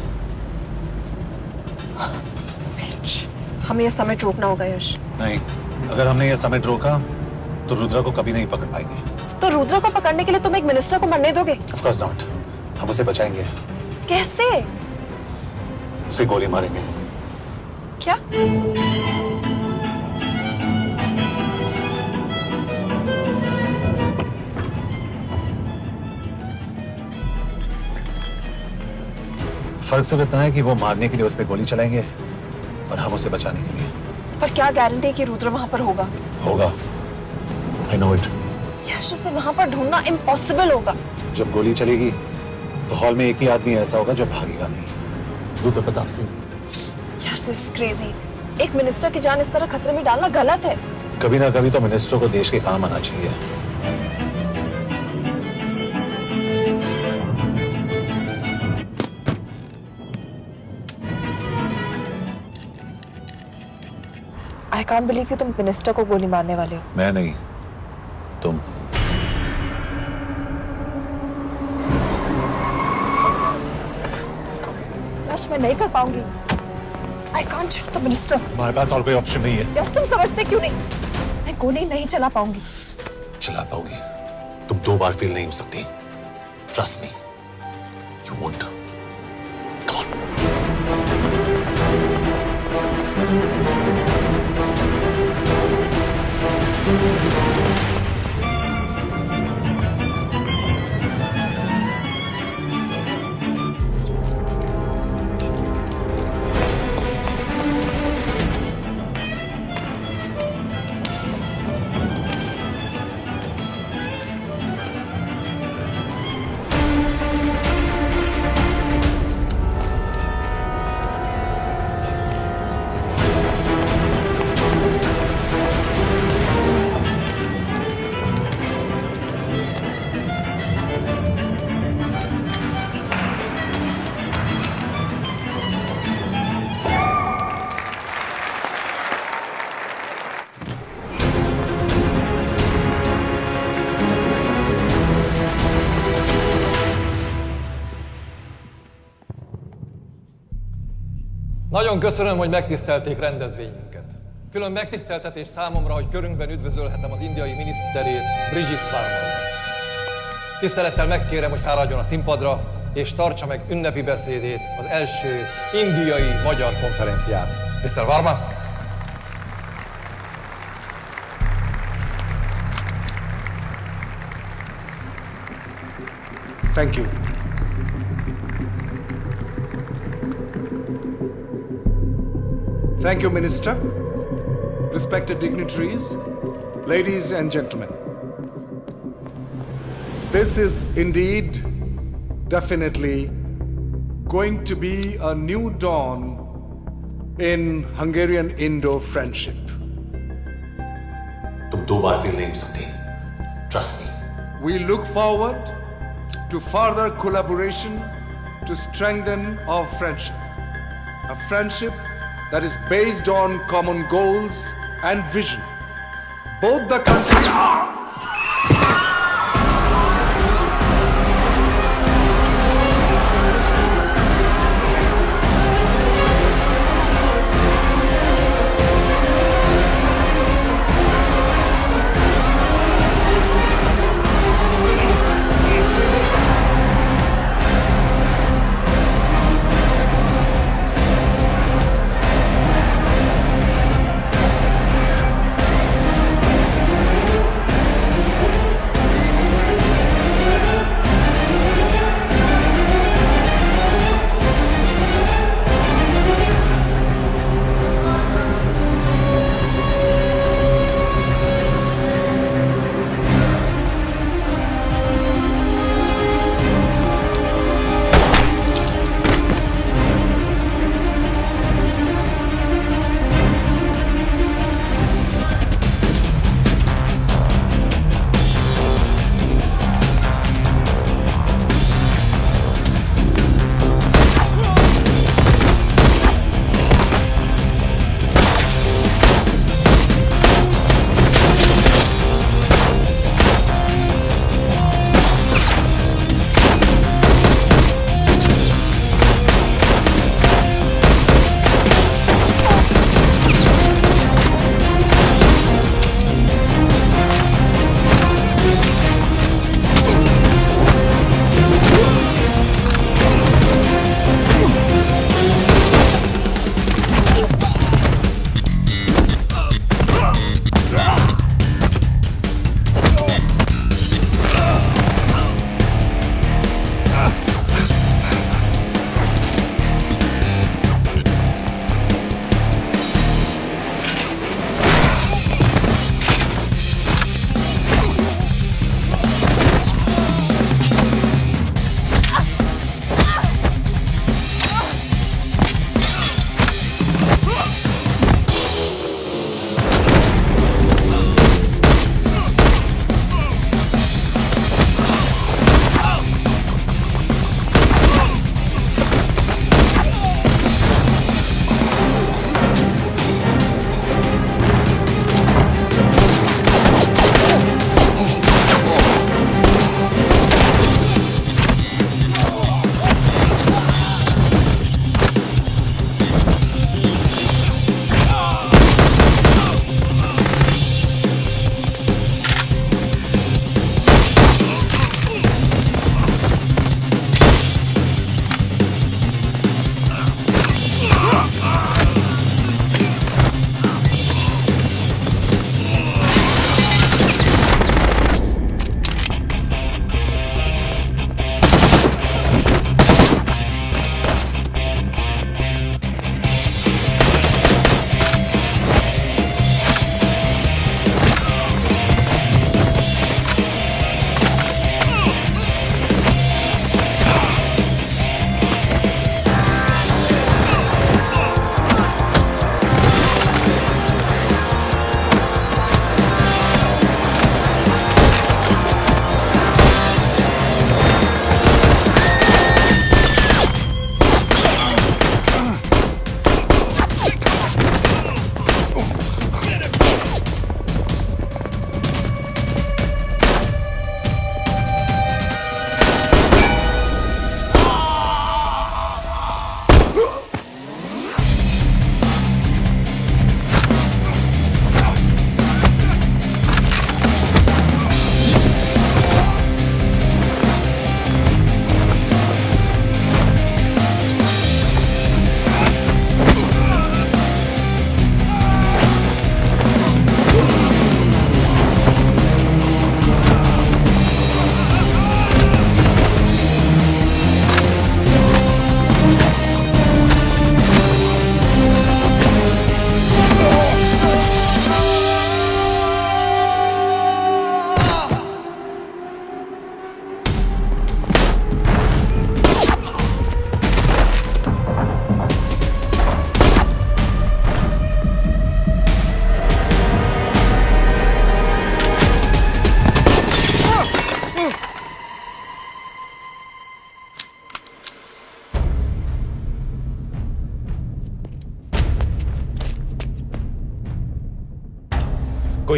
Speaker 13: हमें ये समिट रोकना होगा यश।
Speaker 3: नहीं, अगर हमने ये समिट रोका तो रुद्र को कभी नहीं पकड़ पाएंगे।
Speaker 13: तो रुद्र को पकड़ने के लिए तुम एक मिनिस्टर को मरने दोगे?
Speaker 3: Of course not. हम उसे बचाएंगे।
Speaker 13: कैसे?
Speaker 3: उसे गोली मारेंगे।
Speaker 13: क्या?
Speaker 3: फर्क सिर्फ इतना है कि वो मारने के लिए उस पर गोली चलाएंगे और हम उसे बचाने के लिए।
Speaker 13: पर क्या गारंटी है कि रुद्र वहां पर होगा?
Speaker 3: होगा। I know it.
Speaker 13: यश उसे वहां पर ढूंढना इम्पॉसिबल होगा।
Speaker 16: जब गोली चलेगी तो हॉल में एक ही आदमी ऐसा होगा जो भागेगा नहीं, रुद्र प्रताप सिंह।
Speaker 13: यश इज क्रेजी। एक मिनिस्टर की जान इस तरह खतरे में डालना गलत है।
Speaker 16: कभी ना कभी तो मिनिस्टर को देश के काम आना चाहिए।
Speaker 13: आई कांट बिलीव कि तुम मिनिस्टर को गोली मारने वाले हो।
Speaker 16: मैं नहीं, तुम।
Speaker 13: यश मैं नहीं कर पाऊंगी। I can't shoot the minister.
Speaker 16: हमारे पास और कोई ऑप्शन नहीं है।
Speaker 13: यश तुम समझते क्यों नहीं? मैं गोली नहीं चला पाऊंगी।
Speaker 16: चला पाओगी, तुम 2 बार फेल नहीं हो सकती। Trust me, you won't.
Speaker 1: Nagyon köszönöm, hogy megtisztelték rendezvényünket. Külön megtiszteltetés számomra, hogy körünkben üdvözölhetem az indiai miniszterét, Brigitte Varma. Tisztelettel megkérem, hogy fáradjon a színpadra, és tartsa meg ünnepi beszédét az első indiai-magyar konferenciát. Mr. Varma?
Speaker 20: Thank you. Thank you, Minister. Respected dignitaries, ladies and gentlemen. This is indeed, definitely, going to be a new dawn in Hungarian-Indo friendship.
Speaker 16: तुम 2 बार फेल नहीं हो सकती। Trust me.
Speaker 20: We look forward to further collaboration to strengthen our friendship. A friendship that is based on common goals and vision. Both the countries...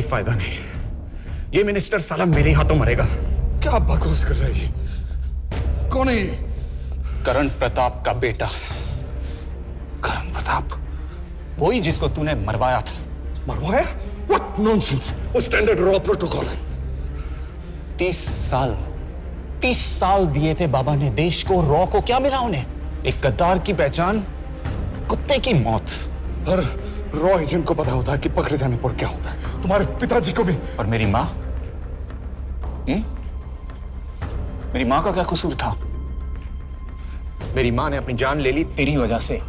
Speaker 14: कोई फायदा नहीं। ये मिनिस्टर साला मेरे हाथों मरेगा।
Speaker 16: क्या बकवास कर रहा है ये? कौन है ये?
Speaker 14: करण प्रताप का बेटा।
Speaker 16: करण प्रताप?
Speaker 14: वही जिसको तूने मरवाया था।
Speaker 16: मरवाया? What nonsense! वो स्टैंडर्ड रॉ प्रोटोकॉल है।
Speaker 14: 30 साल दिए थे बाबा ने देश को। रॉ को क्या मिला उन्हें? एक गद्दार की पहचान, कुत्ते की मौत।
Speaker 16: हर रॉ एजेंट को पता होता है कि पकड़े जाने पर क्या होता है। तुम्हारे पिताजी को भी।
Speaker 14: और मेरी माँ? मेरी माँ का क्या कसूर था? मेरी माँ ने अपनी जान ले ली तेरी वजह से।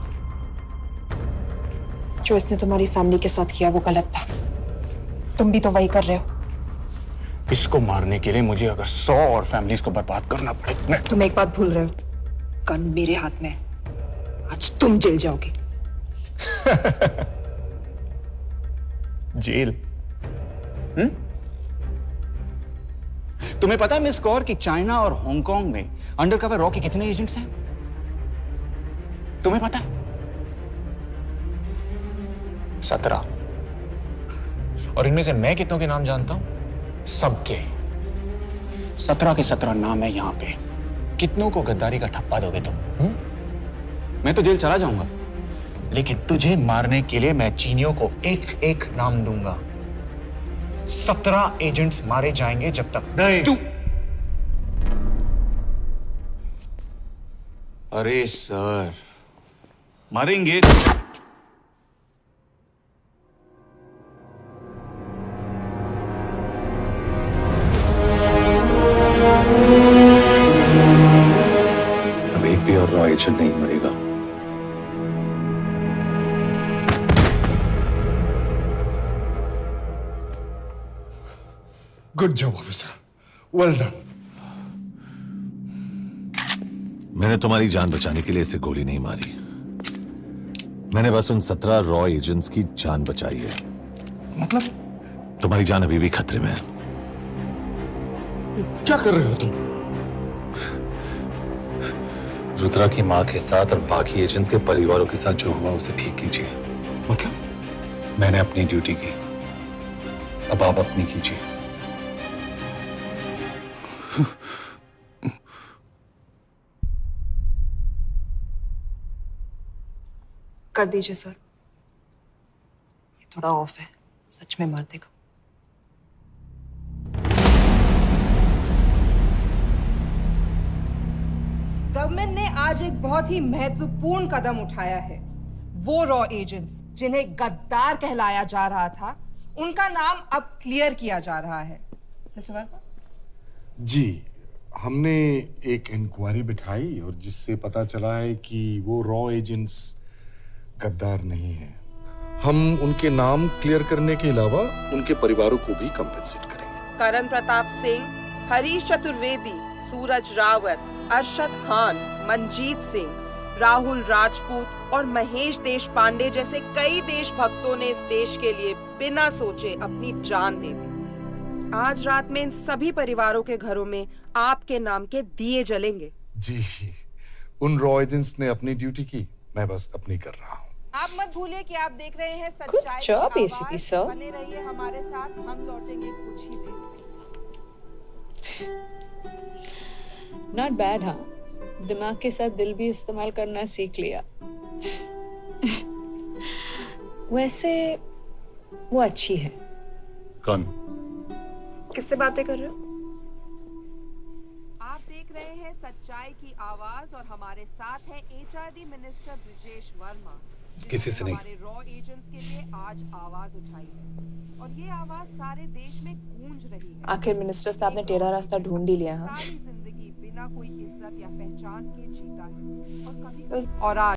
Speaker 13: जो इसने तुम्हारी फैमिली के साथ किया वो गलत था। तुम भी तो वही कर रहे हो।
Speaker 14: इसको मारने के लिए मुझे अगर 100 और फैमिलीज को बर्बाद करना पड़े।
Speaker 13: तुम एक बात भूल रहे हो, गन मेरे हाथ में है। आज तुम जेल जाओगे।
Speaker 14: जेल? तुम्हें पता है मिस कौर कि चाइना और हांगकांग में अंडरकवर रॉ के कितने एजेंट्स हैं? तुम्हें पता है? 17। और इनमें से मैं कितनों के नाम जानता हूं? सबके। 17 के 17 नाम है यहां पे। कितनों को गद्दारी का ठप्पा दोगे तुम? मैं तो जेल चला जाऊंगा, लेकिन तुझे मारने के लिए मैं चीनियों को एक एक नाम दूंगा। 17 एजेंट्स मारे जाएंगे जब तक
Speaker 16: नहीं।
Speaker 14: तू। अरे सर, मारेंगे।
Speaker 16: अब एक भी और रॉ एजेंट नहीं मरेगा। Good job officer, well done.
Speaker 3: मैंने तुम्हारी जान बचाने के लिए इसे गोली नहीं मारी। मैंने बस उन 17 रॉ एजेंट्स की जान बचाई है।
Speaker 16: मतलब?
Speaker 3: तुम्हारी जान अभी भी खतरे में है।
Speaker 16: क्या कर रहे हो तुम? रुद्रा की मां के साथ और बाकी एजेंट्स के परिवारों के साथ जो हुआ उसे ठीक कीजिए। मतलब? मैंने अपनी ड्यूटी की, अब आप अपनी कीजिए।
Speaker 13: कर दीजिए सर, ये थोड़ा ऑफ है, सच में मार देगा।
Speaker 10: गवर्नमेंट ने आज एक बहुत ही महत्वपूर्ण कदम उठाया है। वो रॉ एजेंट्स जिन्हें गद्दार कहलाया जा रहा था, उनका नाम अब क्लियर किया जा रहा है। मिस्टर वर्मा?
Speaker 16: जी, हमने एक इंक्वायरी बिठाई और जिससे पता चला है कि वो रॉ एजेंट्स गद्दार नहीं है। हम उनके नाम क्लियर करने के अलावा उनके परिवारों को भी कंपेंसेट करेंगे।
Speaker 10: करण प्रताप सिंह, हरीश चतुर्वेदी, सूरज रावत, अरशद खान, मनजीत सिंह, राहुल राजपूत और महेश देश पांडे जैसे कई देशभक्तों ने इस देश के लिए बिना सोचे अपनी जान दे दी। आज रात में इन सभी परिवारों के घरों में आपके नाम के दिए जलेंगे।
Speaker 16: जी, उन रॉ एजेंट्स ने अपनी ड्यूटी की, मैं बस अपनी कर रहा हूँ।
Speaker 10: आप मत भूलिए कि आप देख रहे हैं सच्चाई की
Speaker 13: job,
Speaker 10: आवाज।
Speaker 13: ACP sir.
Speaker 10: बने रहिए हमारे साथ, हम लौटेंगे कुछ ही देर।
Speaker 22: Not bad. हाँ, दिमाग के साथ दिल भी इस्तेमाल करना सीख लिया। वैसे वो अच्छी है।
Speaker 3: कौन?
Speaker 13: किससे बातें कर रहे हो?
Speaker 10: आप देख रहे हैं सच्चाई की आवाज और हमारे साथ है एचआरडी मिनिस्टर ब्रिजेश वर्मा,
Speaker 16: किसी से नहीं।
Speaker 10: हमारे रॉ एजेंट्स के लिए आज आवाज उठाई है और ये आवाज सारे देश में गूंज रही है।
Speaker 13: आखिर मिनिस्टर साहब ने टेढ़ा रास्ता ढूंढ ही लिया। हाँ,
Speaker 10: सारी जिंदगी बिना कोई इज्जत या पहचान के जीता है और कभी और आज